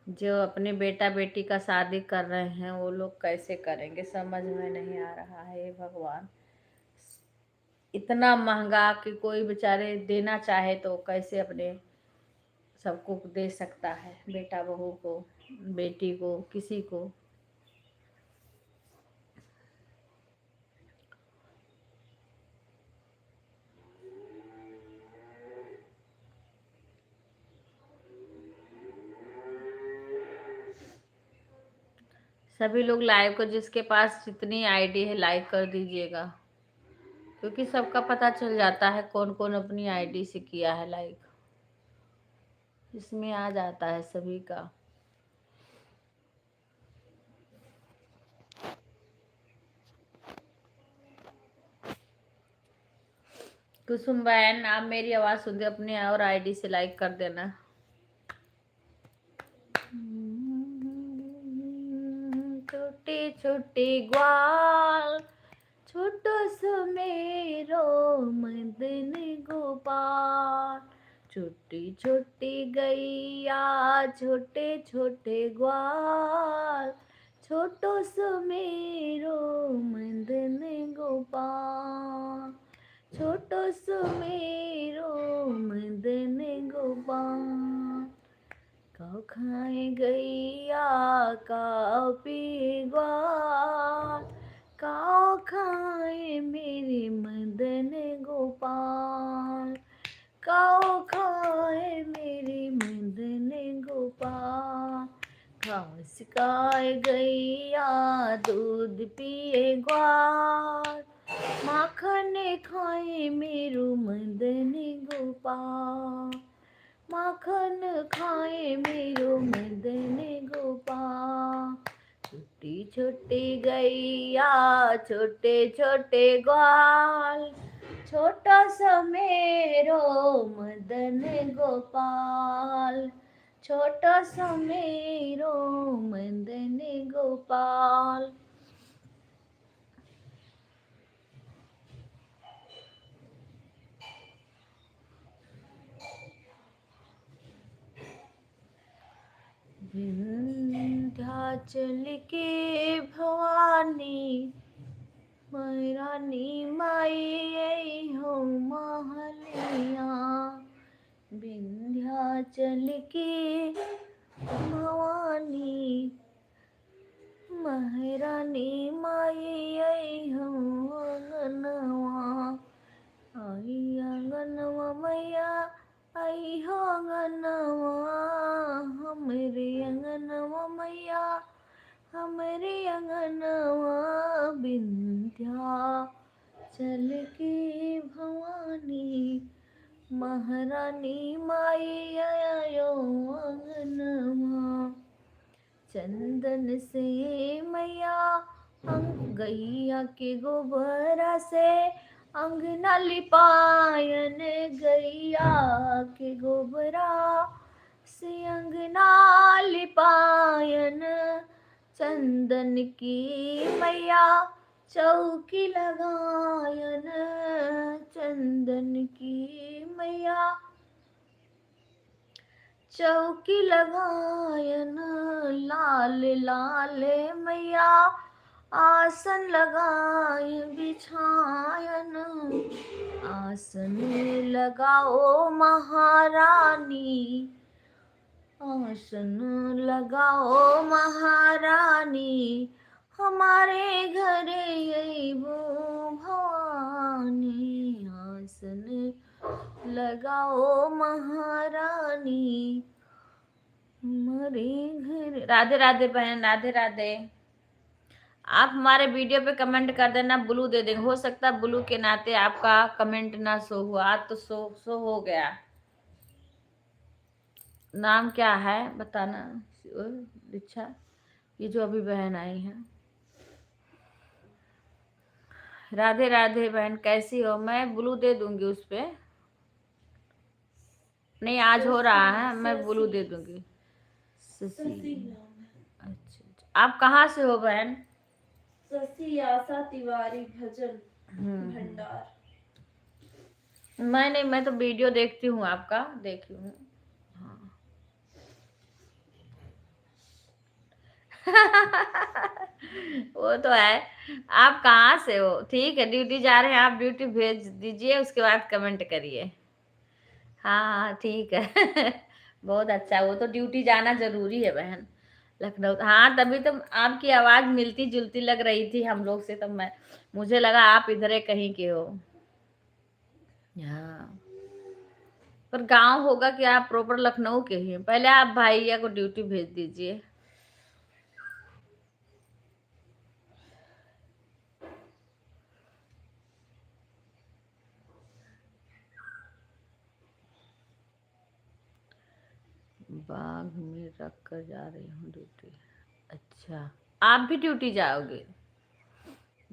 जो अपने बेटा बेटी का शादी कर रहे हैं वो लोग कैसे करेंगे, समझ में नहीं आ रहा है। हे भगवान, इतना महंगा कि कोई बेचारे देना चाहे तो कैसे अपने सबको दे सकता है, बेटा बहू को, बेटी को, किसी को। सभी लोग लाइव को जिसके पास जितनी आईडी है लाइक कर दीजिएगा, क्योंकि सबका पता चल जाता है कौन कौन अपनी आईडी से किया है लाइक, इसमें आ जाता है सभी का। कुसुम बहन, आप मेरी आवाज सुनते अपने और आईडी से लाइक कर देना। छोटे छोटे ग्वाल छोटो सुमेरो मदन गोपाल, छोटी छोटी गैया छोटे छोटे ग्वाल, छोटो सुमेरो मदन गोपाल, छोटो सुमेरो मदन गोपाल। काऊ खाए गैया काऊ पिए ग्वाल, काऊ खाए मेरे मदन गोपाल, काऊ खाए मेरे मदन गोपाल। घास खाए गैया दूध पिए ग्वाल, माखन खाए मेरू मदन गोपाल, माखन खाए मेरो मदन गोपाल। छोटी छोटी गैया छोटे छोटे ग्वाल, छोटा सा मेरो मदन गोपाल, छोटा सा मेरो मदन गोपाल। विंध्याचल के भवानी मैरानी माई हो महलिया, विंध्याचल के भवानी महरानी माई हो अंगनवा, आई अंगनवा मैया आई हो अंगनवा, हमरे अंगनवा मैया हमरे अंगनवा। विंध्याचल की भवानी महारानी माई आयो अंगनवा, चंदन से मैया गैया के गोबरा से अंगना लिपायन, गैया के गोबरा से अंगना लिपायन। चंदन की मैया चौकी लगायन, चंदन की मैया चौकी लगायन। लाल लाल मैया आसन लगाए बिछायन, आसन लगाओ महारानी, आसन लगाओ महारानी, हमारे घरे अइबो भवानी, आसन लगाओ महारानी हमारे घर। राधे राधे बहन, राधे राधे। आप हमारे वीडियो पे कमेंट कर देना, ब्लू दे देंगे। हो सकता है ब्लू के नाते आपका कमेंट ना शो हुआ, आज तो शो हो गया। नाम क्या है बताना दीक्षा, ये जो अभी बहन आई है। राधे राधे बहन, कैसी हो? मैं ब्लू दे दूंगी उस पे, नहीं आज हो रहा है, मैं ब्लू दे दूंगी। अच्छा, आप कहाँ से हो बहन? शशि आशा तिवारी भजन भंडार। मैं तो वीडियो देखती हूँ आपका, देखी हूँ। हाँ। वो तो है। आप कहाँ से हो? ठीक है, ड्यूटी जा रहे हैं आप, ड्यूटी भेज दीजिए, उसके बाद कमेंट करिए। हाँ हाँ ठीक है। बहुत अच्छा, वो तो ड्यूटी जाना जरूरी है बहन, लखनऊ। हाँ तभी तो आपकी आवाज मिलती जुलती लग रही थी हम लोग से, तब मुझे लगा आप इधर कहीं के हो। हाँ, पर गांव होगा कि आप प्रॉपर लखनऊ के ही हैं। पहले आप भैया को ड्यूटी भेज दीजिए। बाग में रख कर जा रही हूँ ड्यूटी। अच्छा, आप भी ड्यूटी जाओगे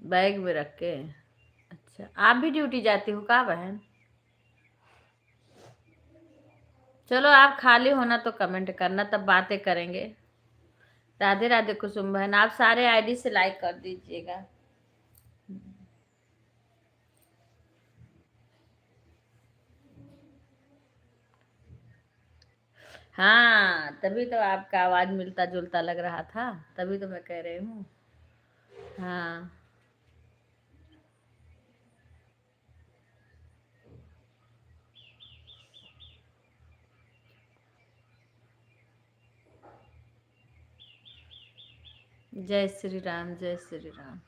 बैग में रख के? अच्छा, आप भी ड्यूटी जाती हो का बहन? चलो आप खाली होना तो कमेंट करना, तब बातें करेंगे। राधे राधे कुसुम बहन, आप सारे आईडी से लाइक कर दीजिएगा। हाँ, तभी तो आपका आवाज मिलता जुलता लग रहा था, तभी तो मैं कह रही हूँ। हाँ, जय श्री राम, जय श्री राम।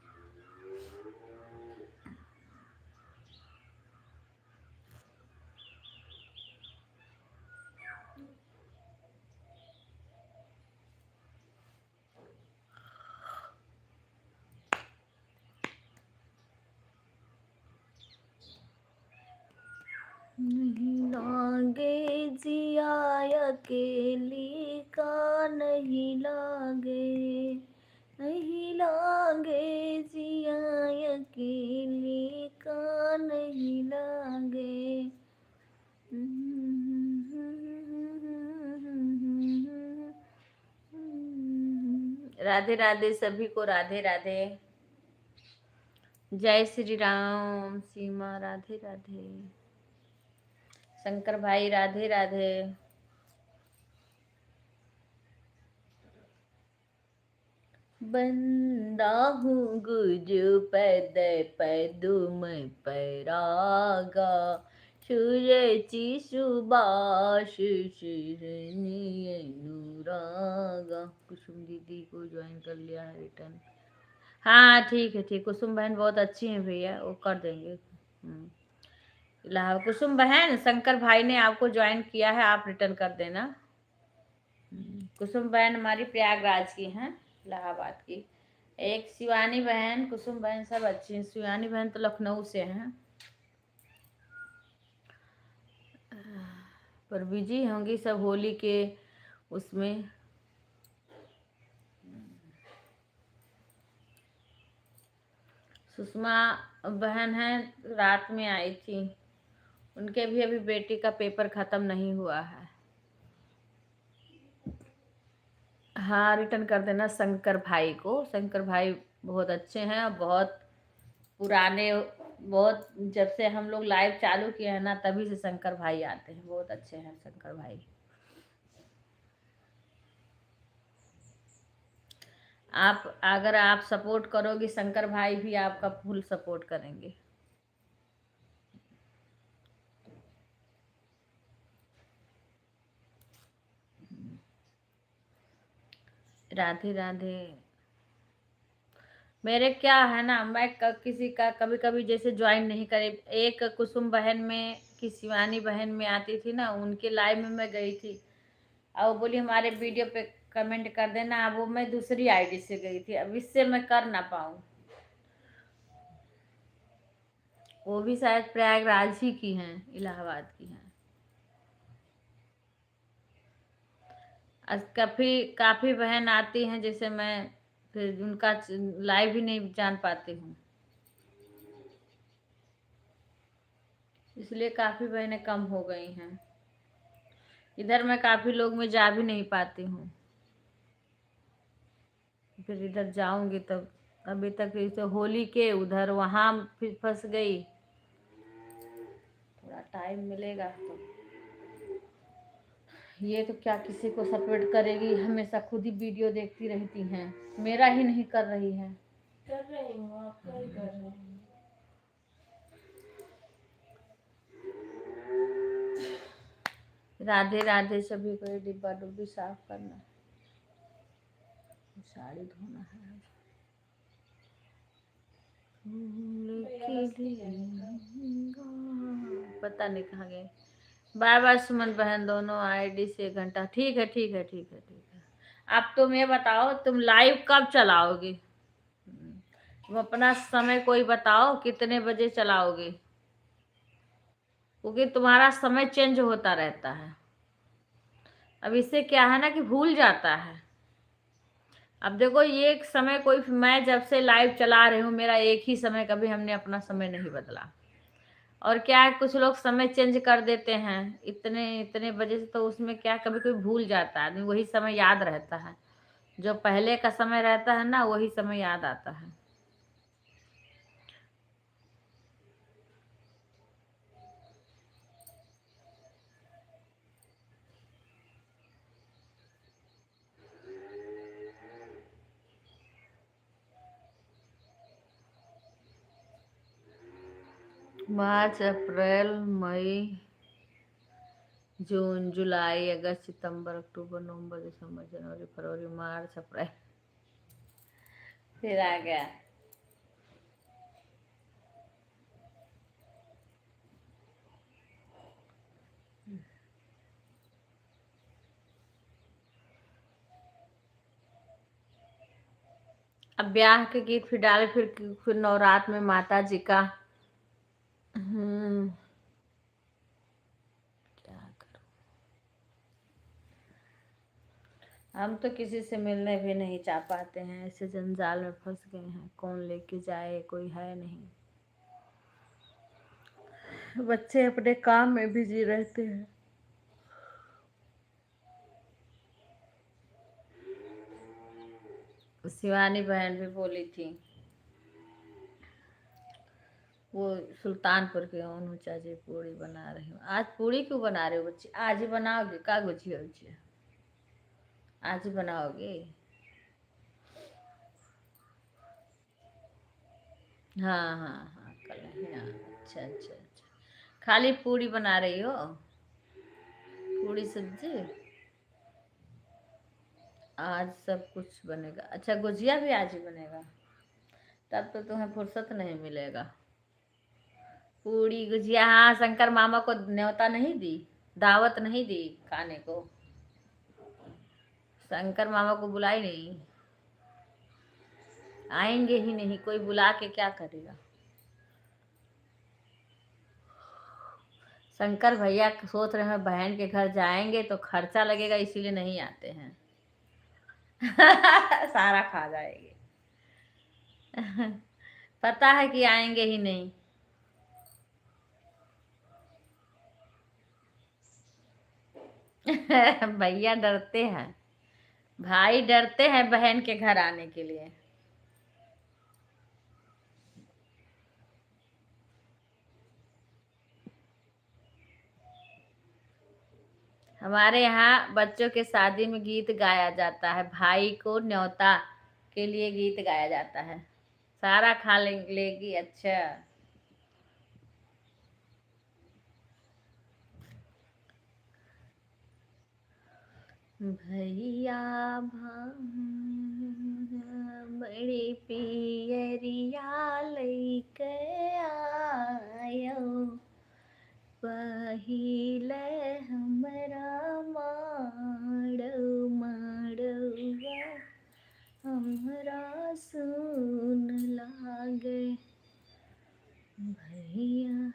नहीं लागे जिया अकेली का, नहीं लागे, नहीं लागे जिया अकेली का, नहीं लागे। राधे राधे सभी को, राधे राधे। जय श्री राम। सीमा राधे राधे। शंकर भाई राधे राधे। बंदा हूँ गुजु पैद पैदुम पैरागा, सूरची सुबाश शिरनी अनुरागा। कुसुम दीदी को ज्वाइन कर लिया है रिटर्न। हाँ ठीक है, ठीक। कुसुम बहन बहुत अच्छी हैं भैया, वो कर देंगे। कुसुम बहन, शंकर भाई ने आपको ज्वाइन किया है, आप रिटर्न कर देना। कुसुम बहन हमारी प्रयागराज की हैं, इलाहाबाद की। एक शिवानी बहन, कुसुम बहन सब अच्छी हैं। शिवानी बहन तो लखनऊ से हैं, पर बिजी होंगी सब होली के उसमें। सुषमा बहन है, रात में आई थी, उनके भी अभी बेटी का पेपर खत्म नहीं हुआ है। हाँ रिटर्न कर देना शंकर भाई को। शंकर भाई बहुत अच्छे हैं और बहुत पुराने, बहुत जब से हम लोग लाइव चालू किए हैं ना, तभी से शंकर भाई आते हैं, बहुत अच्छे हैं शंकर भाई। आप अगर आप सपोर्ट करोगे, शंकर भाई भी आपका फुल सपोर्ट करेंगे। राधे राधे। मेरे क्या है ना, मैं किसी का कभी कभी जैसे ज्वाइन नहीं करे। एक कुसुम बहन में की शिवानी बहन में आती थी ना, उनके लाइव में मैं गई थी और वो बोली हमारे वीडियो पे कमेंट कर देना। अब वो मैं दूसरी आईडी से गई थी, अब इससे मैं कर ना पाऊँ। वो भी शायद प्रयागराज ही की हैं, इलाहाबाद की हैं। काफी बहन आती हैं, जैसे मैं फिर उनका लाइव भी नहीं जान पाती हूँ, इसलिए काफी बहनें कम हो गई हैं। इधर मैं काफी लोग में जा भी नहीं पाती हूँ, फिर इधर जाऊंगी तब। अभी तक जैसे होली के उधर वहां फिर फंस गई, थोड़ा टाइम मिलेगा तो। ये तो क्या किसी को सपोर्ट करेगी, हमेशा खुद ही वीडियो देखती रहती हैं, मेरा ही नहीं कर रही है। कर रही हूँ, आपका ही कर रही हूँ। राधे राधे सभी को। ये डिब्बा डुब्बी साफ करना, साड़ी धोना है। पता नहीं कहाँ गए। बाय बाय सुमन बहन, दोनों आईडी से 1 घंटा। ठीक है, ठीक है, ठीक है, ठीक है। अब तुम ये बताओ, तुम लाइव कब चलाओगे? तुम अपना समय कोई बताओ, कितने बजे चलाओगे? क्योंकि तुम्हारा समय चेंज होता रहता है। अब इससे क्या है ना कि भूल जाता है। अब देखो ये एक समय कोई, मैं जब से लाइव चला रही हूँ मेरा एक ही समय, कभी हमने अपना समय नहीं बदला। और क्या है, कुछ लोग समय चेंज कर देते हैं इतने इतने बजे से, तो उसमें क्या कभी कोई भूल जाता है आदमी, वही समय याद रहता है। जो पहले का समय रहता है ना वही समय याद आता है। मार्च, अप्रैल, मई, जून, जुलाई, अगस्त, सितंबर, अक्टूबर, नवंबर, दिसंबर, जनवरी, फरवरी, मार्च, अप्रैल, फिर आ गया। अब ब्याह के गीत फिर डाले, फिर नवरात्र में माता जी का। क्या करूं, हम तो किसी से मिलने भी नहीं चाह पाते हैं, ऐसे जंजाल में फंस गए हैं, कौन लेके जाए, कोई है नहीं। बच्चे अपने काम में बिजी रहते हैं। शिवानी बहन भी बोली थी, वो सुल्तानपुर के ओनू चाची पूड़ी बना रही हूँ। आज पूड़ी क्यों बना रहे हो बच्ची, आज ही बनाओगे का गुजिया उजिया, आज ही बनाओगे? हाँ हाँ हाँ, कल ही, हाँ। अच्छा अच्छा अच्छा, खाली पूड़ी बना रही हो, पूड़ी सब्जी? आज सब कुछ बनेगा? अच्छा, गुजिया भी आज ही बनेगा, तब तो तुम्हें फुर्सत नहीं मिलेगा। पूड़ी गुजिया, हाँ, शंकर मामा को न्योता नहीं दी, दावत नहीं दी खाने को, शंकर मामा को बुलाई नहीं, आएंगे ही नहीं, कोई बुला के क्या करेगा। शंकर भैया सोच रहे हैं बहन के घर जाएंगे तो खर्चा लगेगा, इसीलिए नहीं आते हैं। सारा खा जाएंगे। पता है कि आएंगे ही नहीं। भैया डरते हैं, भाई डरते हैं बहन के घर आने के लिए। हमारे यहाँ बच्चों के शादी में गीत गाया जाता है, भाई को न्योता के लिए गीत गाया जाता है। सारा खा लेगी? अच्छा। भैया बड़ी पियरिया लैके आयो, पहिले हमरा माड़वा हमरा सुन लागे भैया।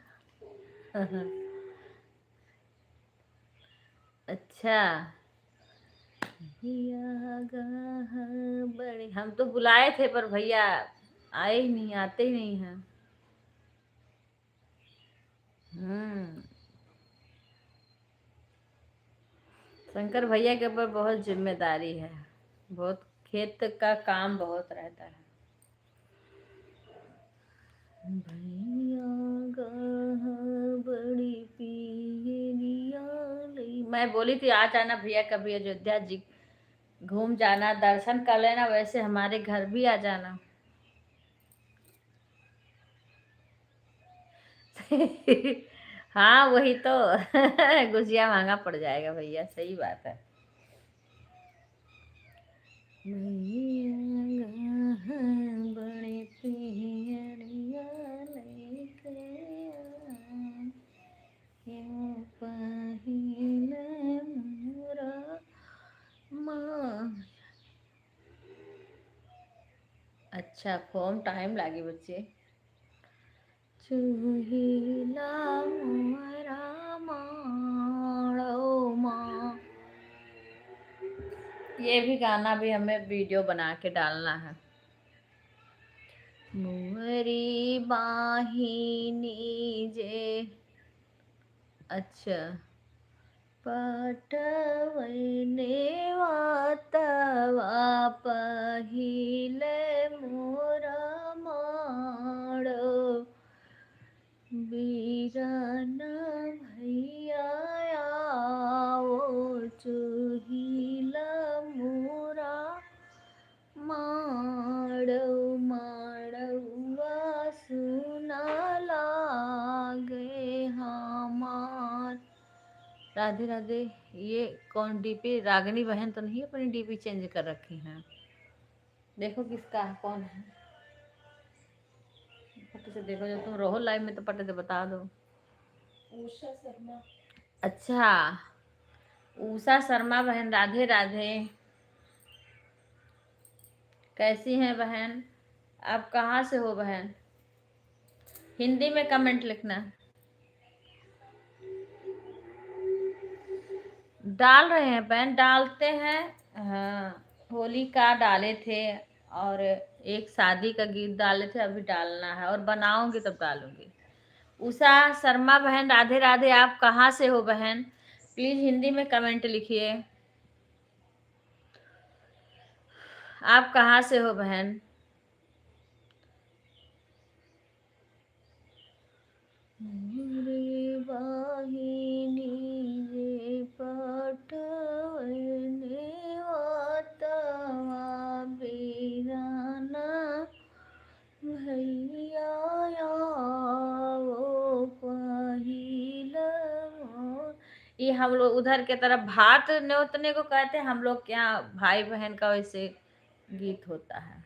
अच्छा, भैया बड़े, हम तो बुलाए थे पर भैया आए ही नहीं, आते ही नहीं हैं। शंकर भैया के ऊपर बहुत जिम्मेदारी है, बहुत, खेत का काम बहुत रहता है। भैया बड़ी पियरिया मैं बोली थी आ जाना भैया, कभी अयोध्या जी घूम जाना, दर्शन कर लेना, वैसे हमारे घर भी आ जाना। हाँ वही तो। गुजिया महंगा पड़ जाएगा भैया, सही बात है। बड़े पियरिया लेके आए, पहिले मोरा माँ। अच्छा, फॉर्म टाइम लागी बच्चे। चूहिला मोरा माड़ो माँ, ये भी गाना भी हमें वीडियो बना के डालना है। मुहरी बाहिनी जे, अच्छा, पटवने वातवा पहिले मोरा माड़ो, बीरन भैया आओ चुहिला मोरा माड़ो, माड़वा सुना लागे हमार। राधे राधे। ये कौन डीपी? रागिनी बहन तो नहीं अपनी डीपी चेंज कर रखी है? देखो किसका है, कौन है, पट से देखो। जब तुम रहो लाइव में तो पट से बता दो। उषा शर्मा। अच्छा, उषा शर्मा बहन, राधे राधे। कैसी हैं बहन? आप कहाँ से हो बहन? हिंदी में कमेंट लिखना। डाल रहे हैं बहन, डालते हैं। हाँ, होली का डाले थे और एक शादी का गीत डाले थे, अभी डालना है और बनाऊंगी तब डालूंगी। उषा शर्मा बहन, राधे राधे। आप कहाँ से हो बहन? प्लीज हिंदी में कमेंट लिखिए। आप कहाँ से हो बहन? वाहिनी रे पटवने वातवा बीराना भैया आओ पहिला। ये हम लोग उधर के तरफ भात न्योतने को कहते हैं, हम लोग के यहाँ भाई बहन का वैसे गीत होता है।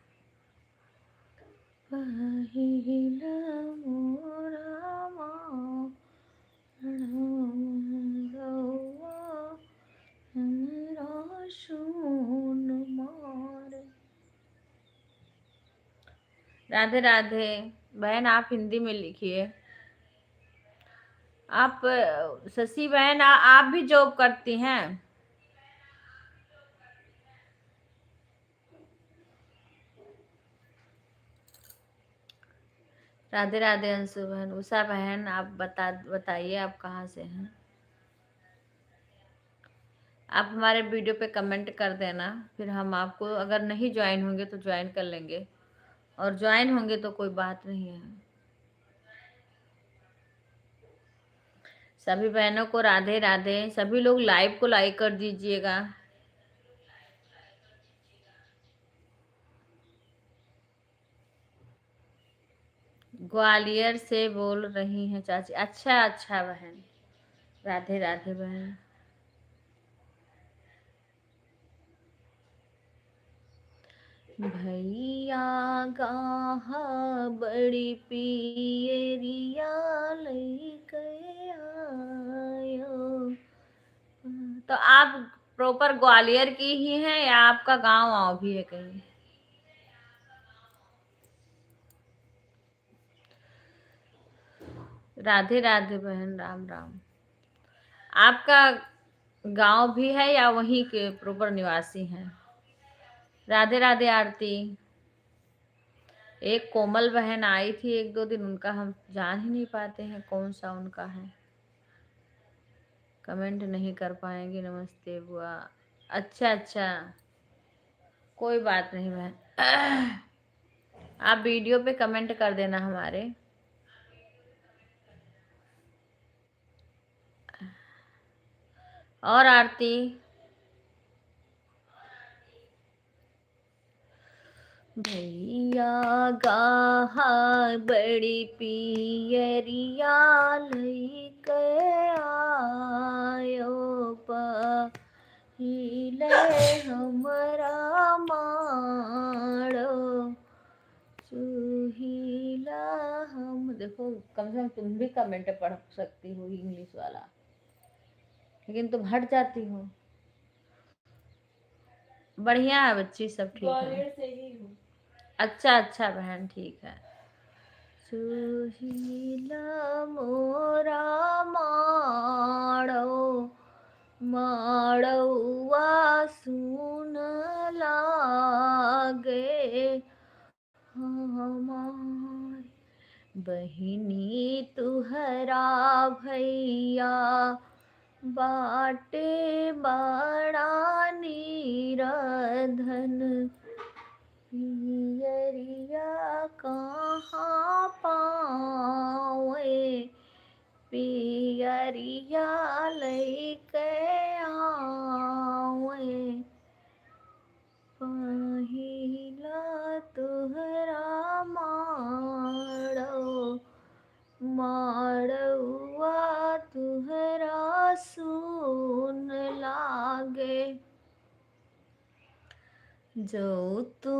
पहिला मोरा माड़वा हमरा सुन मारे। राधे राधे बहन, आप हिंदी में लिखिए। आप शशि बहन, आप भी जॉब करती हैं? राधे राधे अंशु बहन। उषा बहन, आप बताइए आप कहाँ से हैं? आप हमारे वीडियो पे कमेंट कर देना, फिर हम आपको, अगर नहीं ज्वाइन होंगे तो ज्वाइन कर लेंगे, और ज्वाइन होंगे तो कोई बात नहीं है। सभी बहनों को राधे राधे। सभी लोग लाइव को लाइक कर दीजिएगा। ग्वालियर से बोल रही हैं चाची। अच्छा अच्छा बहन, राधे राधे बहन। भैया गाहा बड़ी पियरिया लइके आयो। तो आप प्रॉपर ग्वालियर की ही हैं या आपका गांव वाँव भी है कहीं? राधे राधे बहन, राम राम। आपका गांव भी है या वहीं के प्रॉपर निवासी हैं? राधे राधे आरती। एक कोमल बहन आई थी एक दो दिन, उनका हम जान ही नहीं पाते हैं कौन सा उनका है। कमेंट नहीं कर पाएंगे। नमस्ते बुआ। अच्छा अच्छा, कोई बात नहीं बहन। आप वीडियो पे कमेंट कर देना हमारे। और आरती, भैया गाहा बड़ी पियरिया लइके आयो पहिले हमरा माड़ो चुहिला हम। देखो, कम से कम तुम भी कमेंट पढ़ सकती हो इंग्लिश वाला, लेकिन तुम हट जाती हो। बढ़िया है बच्ची, सब ठीक है। ग्वालियर से ही हूँ। अच्छा अच्छा बहन, ठीक है। सुहीला मोरा माड़ो, माड़ौआ सुन तुहरा भैया बाटे बड़ा नीरधन पियरिया कहाँ पावे पियरिया लैके आवे पहिला तुहरा माड़वा तुहरा सुन लागे जो तू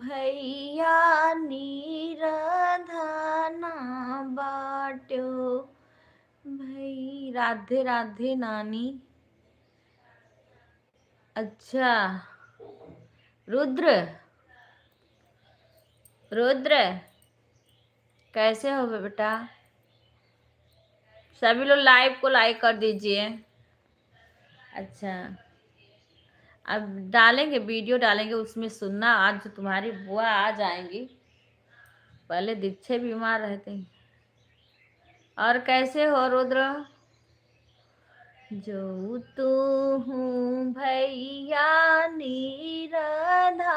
भैया नीरधना बाट्यो भाई। राधे राधे नानी। अच्छा रुद्र रुद्र कैसे हो बेटा? सभी लोग लाइव को लाइक कर दीजिए। अच्छा अब डालेंगे वीडियो डालेंगे उसमें सुनना। आज तुम्हारी बुआ आ जाएंगी, पहले दीक्षे बीमार रहते हैं। और कैसे हो रुद्र? जो तू हूँ भैया नीरधना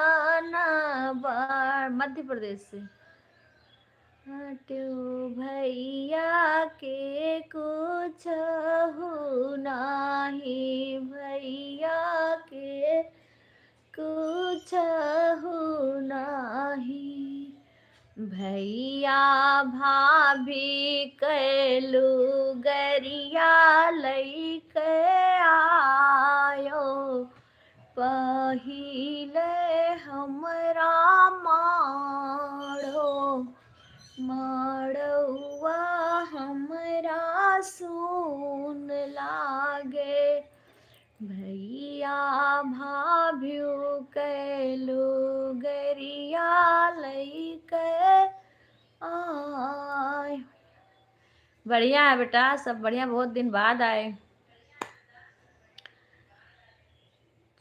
मध्य प्रदेश से हट्यो भैया के कुछ हो नाही भैया के कुछ हो नाही भैया भाभी कैलू गरिया लैके आयो पहिले हमरा माड़वा हमरा सुन लागे भैया भाभ्यू कैलू गरिया लैके आय। बढ़िया है बेटा, सब बढ़िया, बहुत दिन बाद आए।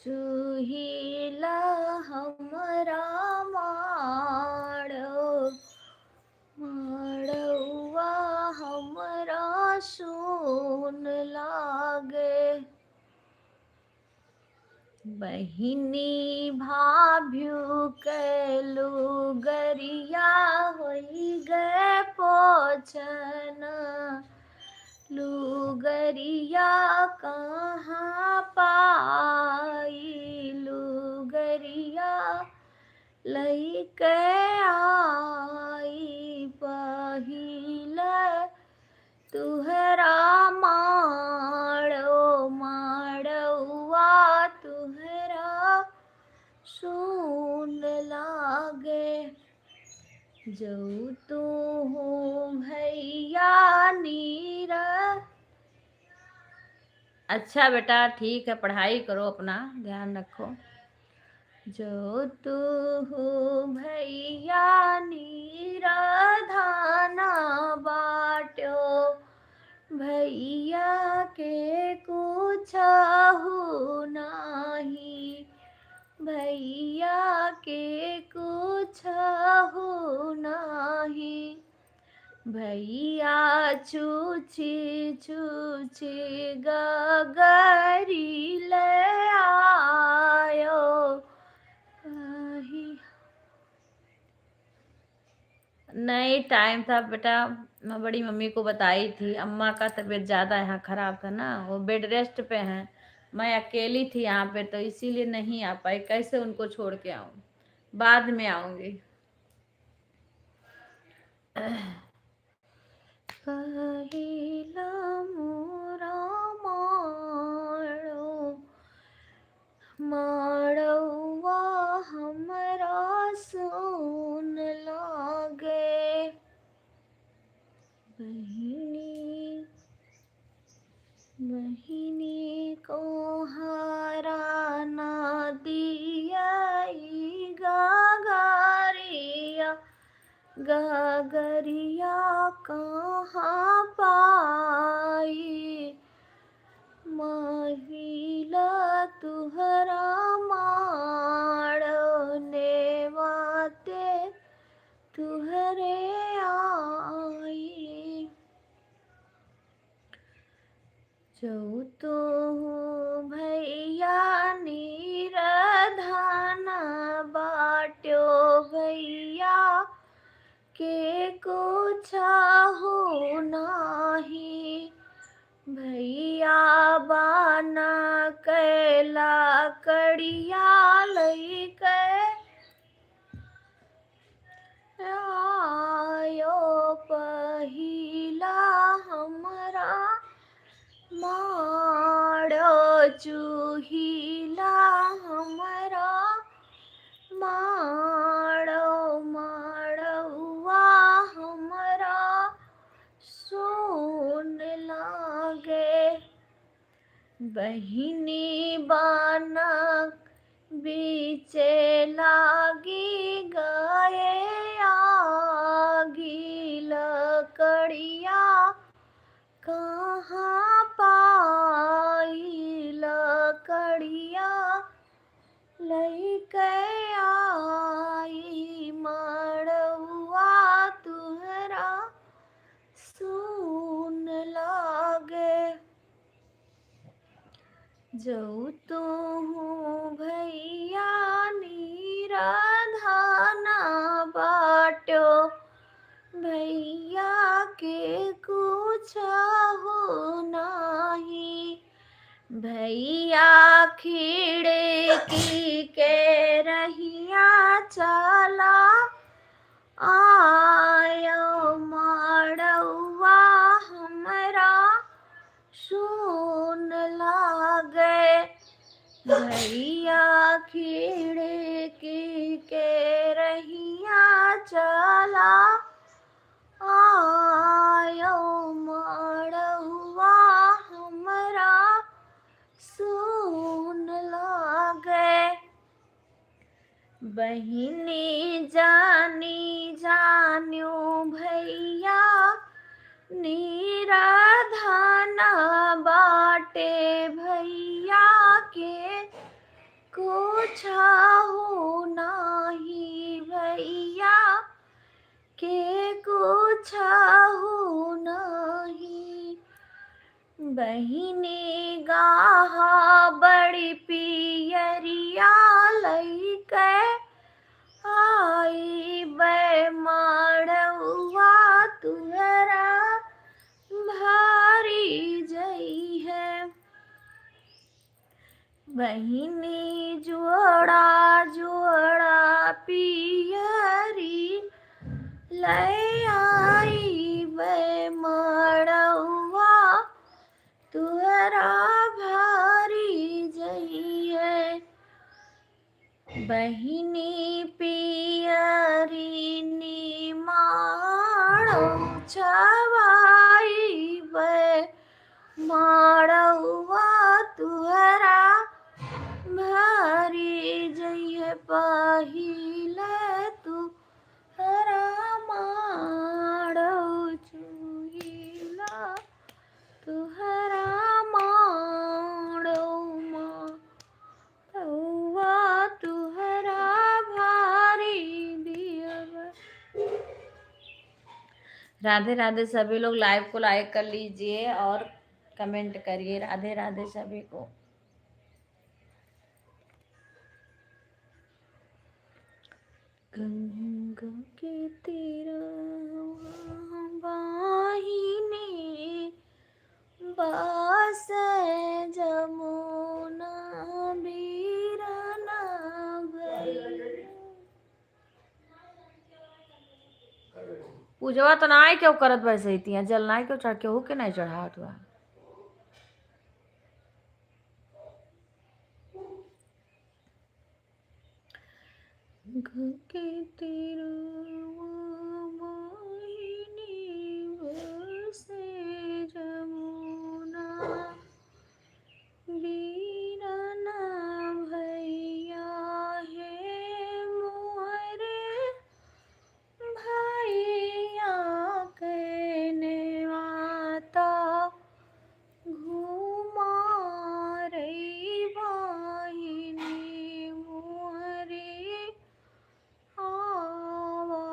चूहिला हमरा माड़वा हमरा सुन लागे बहिनी भाभ्यू कैलू गरिया होई गए पोछन लुगरिया कहाँ पाई लुगरिया लैके आई पहिला तुहरा माड़वा तुहरा सुन लागे जो तू हूँ भैया नीरा। अच्छा बेटा ठीक है, पढ़ाई करो, अपना ध्यान रखो। जो तू हूँ भैया नीरधना बाट्यो भैया के कुछ हो नाही भैया के कुछ हो नाही भैया छूछी छूछी गगरी ले आयो नहीं टाइम था बेटा, मैं बड़ी मम्मी को बताई थी, अम्मा का तबीयत ज़्यादा यहाँ ख़राब था ना, वो बेड रेस्ट पे हैं, मैं अकेली थी यहाँ पे तो इसीलिए नहीं आ पाई। कैसे उनको छोड़ के आऊँ, बाद में आऊँगी। पहिला मोरा माड़वा हमरा सुन लागे बहिनी को हरा ना दिया गगरिया कहाँ पाई महिला तुहरा माड़ने वाते तुहरे आई। जो तो भैया निरधान बाट्यो भैया के कुछ हो नाही भैया बाना कैला कड़िया लैके आयो पहिला हमरा माड़ो चूहिला हमरा माड़ो माड़ुआ हमरा सुन लागे बहिनी बानक बीचे लागी गए आगी लकड़िया कहाँ पाई लकड़िया लैके आई मड़ुआ तुहरा सुन लागे जो तू भैया निराधाना बाट्यो भैया के कुछ हो नाही भैया खिड़की के रहिया चला आयो मड़ुआ हमरा सुन लागे भैया खिड़की के रहिया चला आयो मड़ुआ हमरा सुन लागे बहिनी जानी जान्यो भैया निराधाना बाटे भैया के कुछ हो नाही भैया के कुछ हो नाही बहिनी गाहा बड़ी पियरिया लैके आई बे मड़ुआ तुहरा भारी जई है बहिनी जोड़ा जोड़ा पियरी ले आई बे मड़ुआ तुहरा भारी जई है बहिनी पियरी निमाणो छवाई बे मड़ुआ तुहरा भारी जइए पहिले तुहरा माड़ो चुहिला तुहरा माड़ो माड़ुआ तुहरा भारी दियब। राधे राधे सभी लोग लाइव को लाइक कर लीजिए और कमेंट करिए। राधे राधे सभी को। गंगा के तीरवा बाहिनी बास जमुना बीरना भई। पूजवा तो ना क्यों करत वैसे ही जल ना क्यों चढ़ के हो के नहीं चढ़ावत हुआ। के तीरवा बाहिनी बसे जमुना बीरना भैया हे मोरे भैया के नेवाता घुमा रही बाहिनी मोरे आवा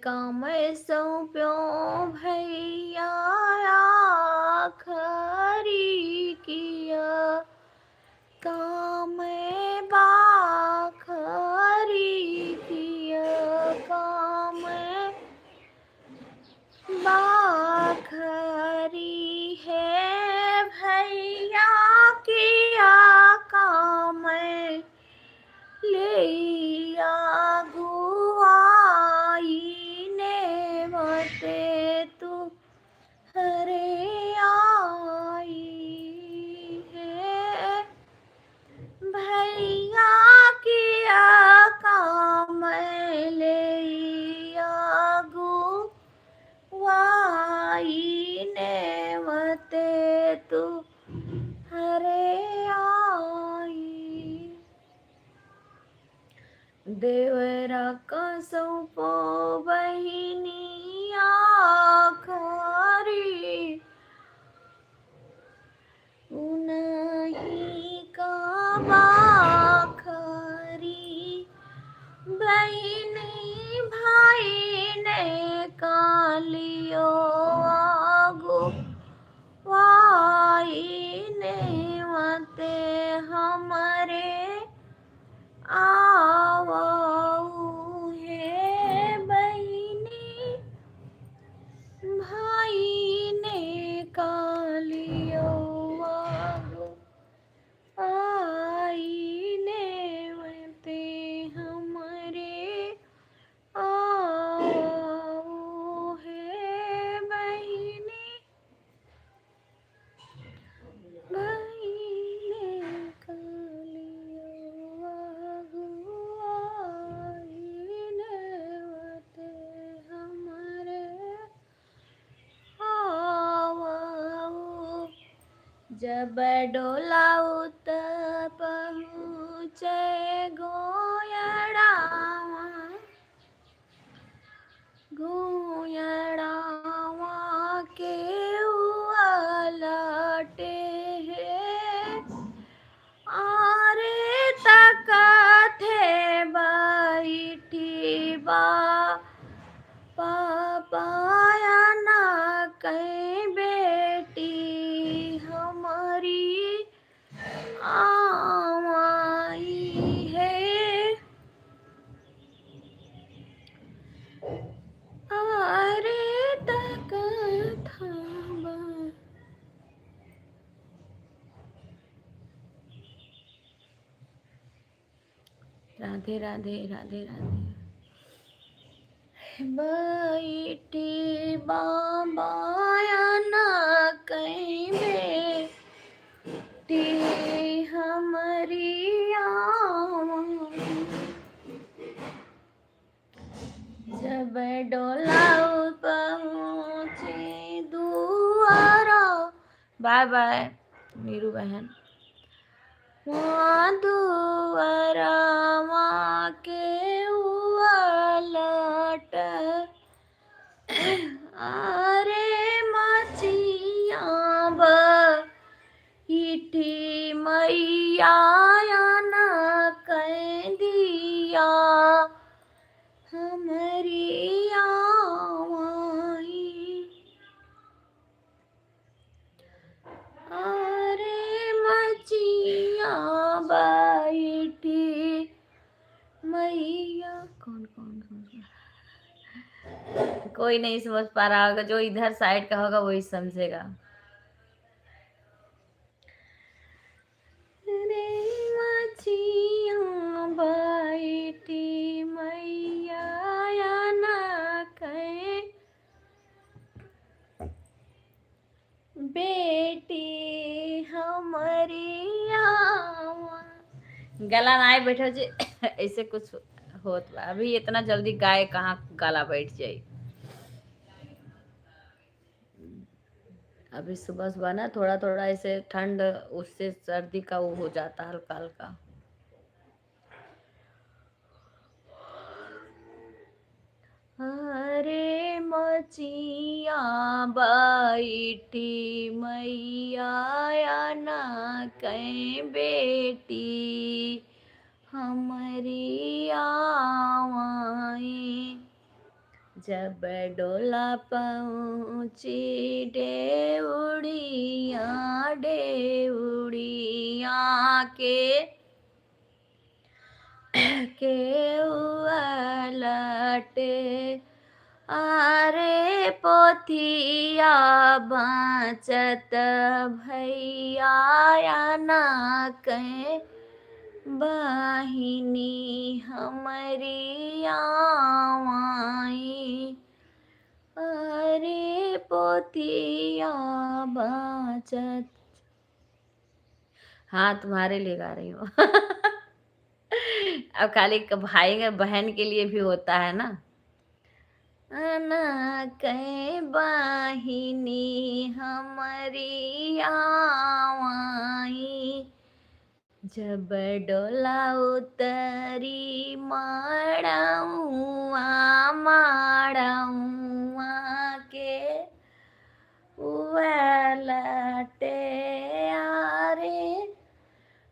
काम सौंप्यो भैया खरी किया काम बाखरी किया काम बाखरी है भैया किया काम लिया गुआई ने मते तू हरे आई है भैया किया काम लिया गुआई ने मते तू हरे आई देवरा का सौंपो बहिनिया खरी उन्हीं का बाखरी बहिनी भाई ने कालियो आगो वाई ने मते हमारे आवाऊ है बहिनी भाई ने कालियो आगो आई ने मते हमारे आवाऊ है बहिनी भाई ने कालियो आगो आई ने मते हमारे आवाऊ जब डोला उत पहुँचे गोयड़ावा गोयड़ावा के उलटे है आरे तक थे बैठी बा पापाया ना कहीं बेटी हमारी आवाई है अरे तक था राधे राधे राधे राधे बैठी बाबाया ना कहीं बेटी हमारी आवाई जब डोला पहुँचे दुआरा बाय बाय मीरू बहन वहाँ दुआरा माँ के उलट अरे मचिया बैठी मैया न कह दिया हमारी आवाई अरे मचिया बैठी मैया कौन कौन कौन कोई नहीं समझ पा रहा होगा, जो इधर साइड का होगा वही समझेगा। मचिया बैठी मैया न कहे बेटी हमारी आवा। गला ना बैठो जी ऐसे कुछ होत बा। अभी इतना जल्दी गाय कहाँ गला बैठ जाए। अभी सुबह सुबह ना थोड़ा थोड़ा ऐसे ठंड, उससे सर्दी का वो हो जाता हल्का हल्का। अरे मचिया बैठी मैया ना कहीं बेटी हमारी आवाई। जब डोला पहुँची डेउड़िया डेउड़िया के उलटे अरे पोथिया बाँचत भैया या ना कहे बहिनी हमारी आवाई अरे पोथिया बाँचत। हाँ तुम्हारे लिए गा रही हूँ। अब खाली भाई बहन के लिए भी होता है ना। ना कहे बहिनी हमारी आवाई जब डोला उतरी माड़ाऊआ माड़ाऊआ के उलटे आरे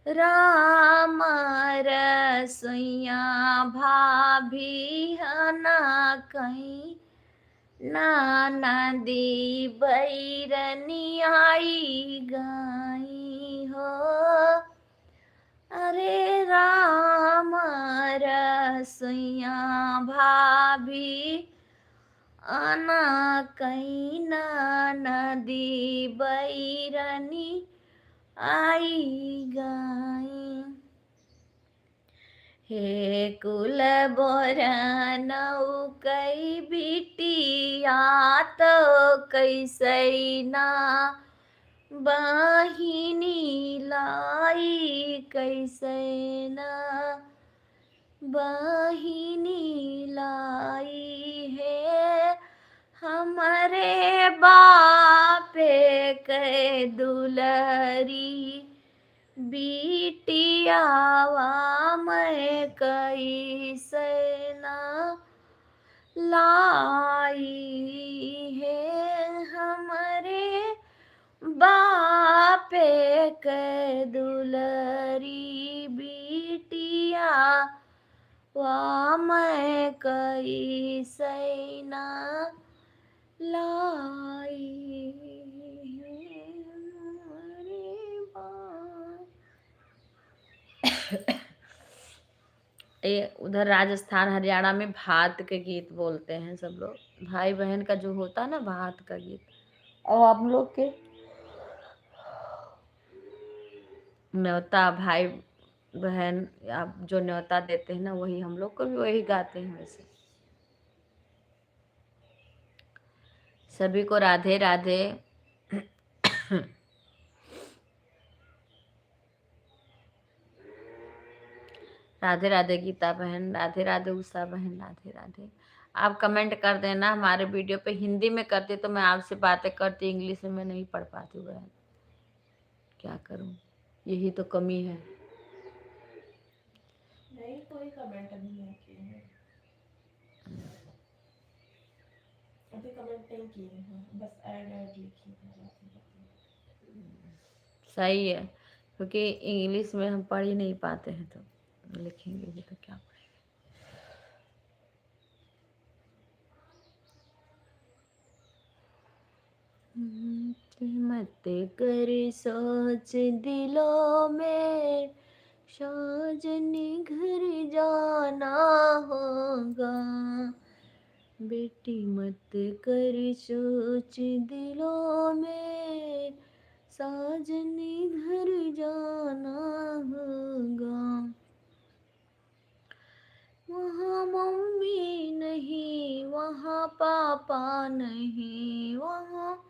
राम रसोइया भाभी हना कहीं नदी बैरनी आई गई हो अरे राम रसोइया भाभी आना कहीं नदी बैरनी आई गई। हे कुल बोरा नौकई बिटिया तो कैसे ना बहिनी लाई कैसे ना बहिनी लाई है हमारे बापे के दुलरी बिटियावा मैं कैसे ना लाई है हमारे बापे के दुलरी बिटिया वा मैं कैसे ना लाई हमारे बाप। ये उधर राजस्थान हरियाणा में भात के गीत बोलते हैं सब लोग, भाई बहन का जो होता है ना भात का गीत। और हम लोग के न्योता भाई बहन आप जो न्योता देते हैं ना वही हम लोग को भी वही गाते हैं। वैसे सभी को राधे राधे। राधे राधे गीता बहन, राधे राधे उषा बहन, राधे राधे। आप कमेंट कर देना हमारे वीडियो पे। हिंदी में करती तो मैं आपसे बातें करती, इंग्लिश में मैं नहीं पढ़ पाती बहन, क्या करूं, यही तो कमी है। नहीं कोई कमेंट नहीं किए हैं, अभी कमेंट नहीं किए हैं, बस ऐड लिखी है। सही है, क्योंकि इंग्लिश में हम पढ़ ही नहीं पाते हैं तो लिखेंगे भी तो क्या पढ़ेंगे। मत कर सोच दिलों में साजनी घर जाना होगा, बेटी मत कर सोच दिलों में साजनी घर जाना होगा। वहाँ मम्मी नहीं वहाँ पापा नहीं, वहाँ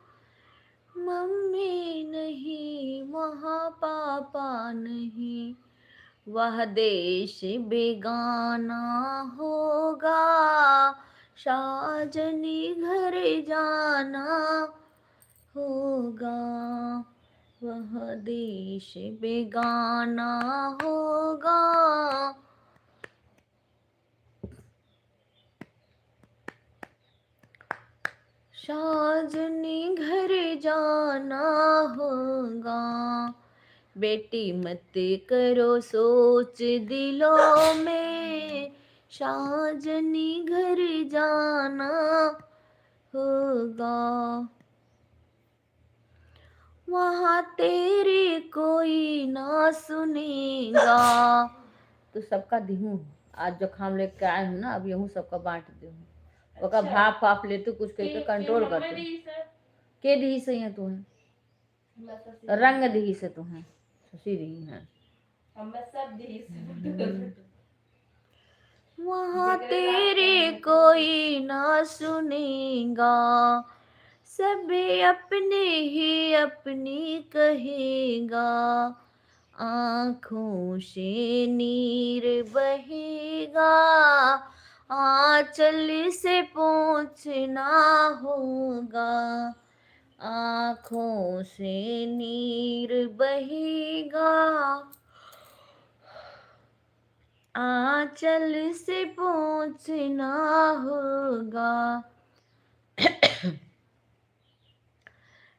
मम्मी नहीं वहाँ पापा नहीं, वह देश बेगाना होगा, साजनी घर जाना होगा, वह देश बेगाना होगा। साजनी घर जाना होगा, बेटी मत करो सोच दिलों में साजनी घर जाना होगा, वहाँ तेरे कोई ना सुनेगा। तो सबका दिहूँ आज जो खाम लेके आए हूँ ना, अब यहूँ सबका बांट देहूँ। ओका भाप फाप ले तू कुछ करके कंट्रोल कर तू के दी से है तू है रंग दी से तू है ससी रही है वहाँ तेरे कोई ना सुनेगा, सभी अपने ही अपनी कहेगा, आँखों से नीर बहेगा, आंचल से पोंछना होगा, आँखों से नीर बहेगा, आंचल से पोंछना होगा।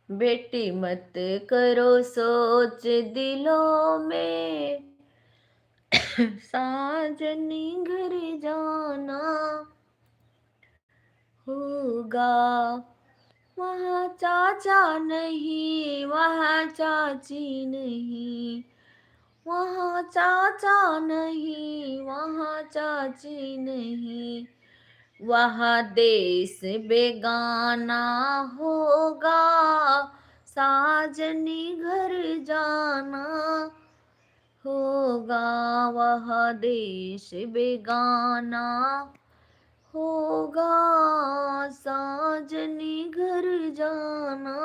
बेटी मत करो सोच दिलों में, साजनी घर जाना होगा, वहाँ चाचा नहीं वहाँ चाची नहीं, वहाँ चाचा नहीं वहाँ चाची नहीं, वहाँ देश बेगाना होगा, साजनी घर जाना होगा, वह देश बेगाना होगा, साजनी घर जाना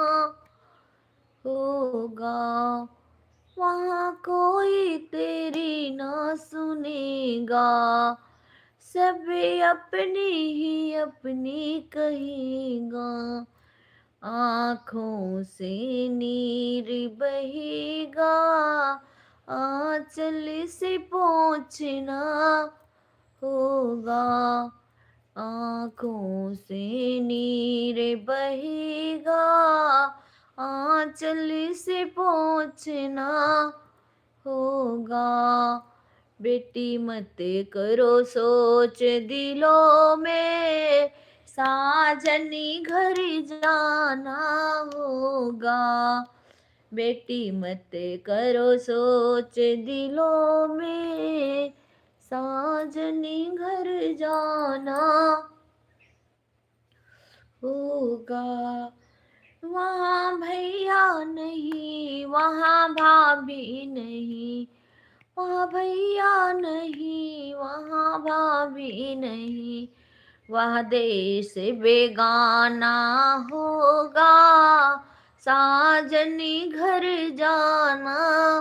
होगा, वहाँ कोई तेरी ना सुनेगा, सभी अपनी ही अपनी कहेगा, आँखों से नीर बहेगा, आंचल से पोंछना होगा, आँखों से नीर बहेगा, आंचल से पोंछना होगा। बेटी मत करो सोच दिलों में, साजनी घर जाना होगा, बेटी मत करो सोच दिलों में, साजनी घर जाना होगा, वहाँ भैया नहीं वहाँ भाभी नहीं, वहाँ भैया नहीं वहाँ भाभी नहीं, वह देश बेगाना होगा, साजनी घर जाना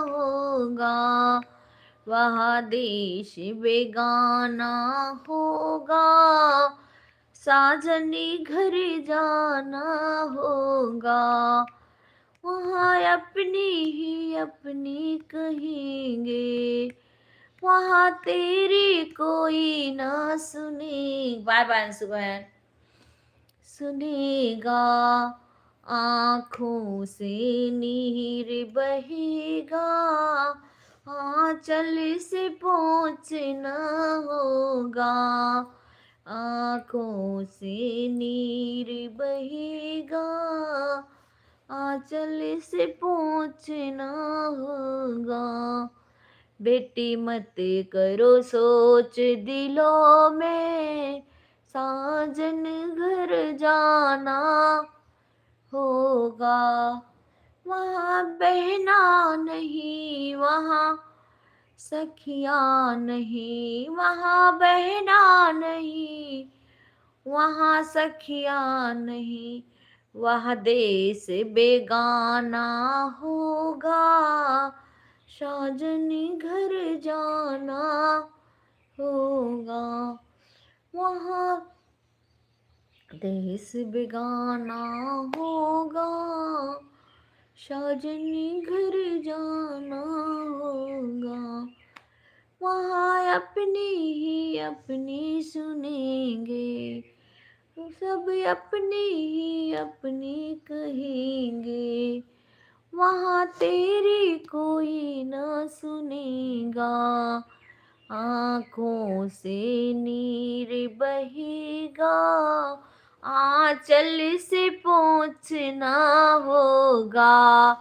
होगा, वह देश बेगाना होगा, साजनी घर जाना होगा, वहाँ अपनी ही अपनी कहेंगे, वहाँ तेरी कोई ना सुने। बाय बाय अंशु बहन। सुनेगा, आँखों से नीर बहेगा, आंचल से पोंछना होगा, आँखों से नीर बहेगा, आंचल से पोंछना होगा। बेटी मत करो सोच दिलों में, साजन घर जाना होगा, वहाँ बहना नहीं वहाँ सखिया नहीं, वहाँ बहना नहीं वहाँ सखिया नहीं, वह देश बेगाना होगा, साजनी घर जाना होगा, वहाँ देश बेगाना होगा, साजनी घर जाना होगा, वहाँ अपनी ही अपनी सुनेंगे, सब अपनी ही अपनी कहेंगे, वहाँ तेरी कोई ना सुनेगा, आँखों से नीर बहेगा, आंचल से पोंछना होगा।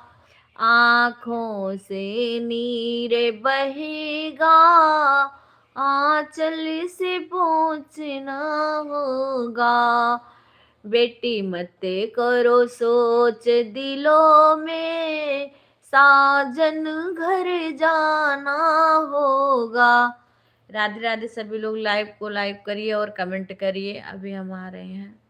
आँखों से नीर बहेगा, आंचल से पोंछना होगा। बेटी मत करो सोच दिलों में, साजन घर जाना होगा। राधे राधे। सभी लोग लाइव को लाइक करिए और कमेंट करिए। अभी हम आ रहे हैं।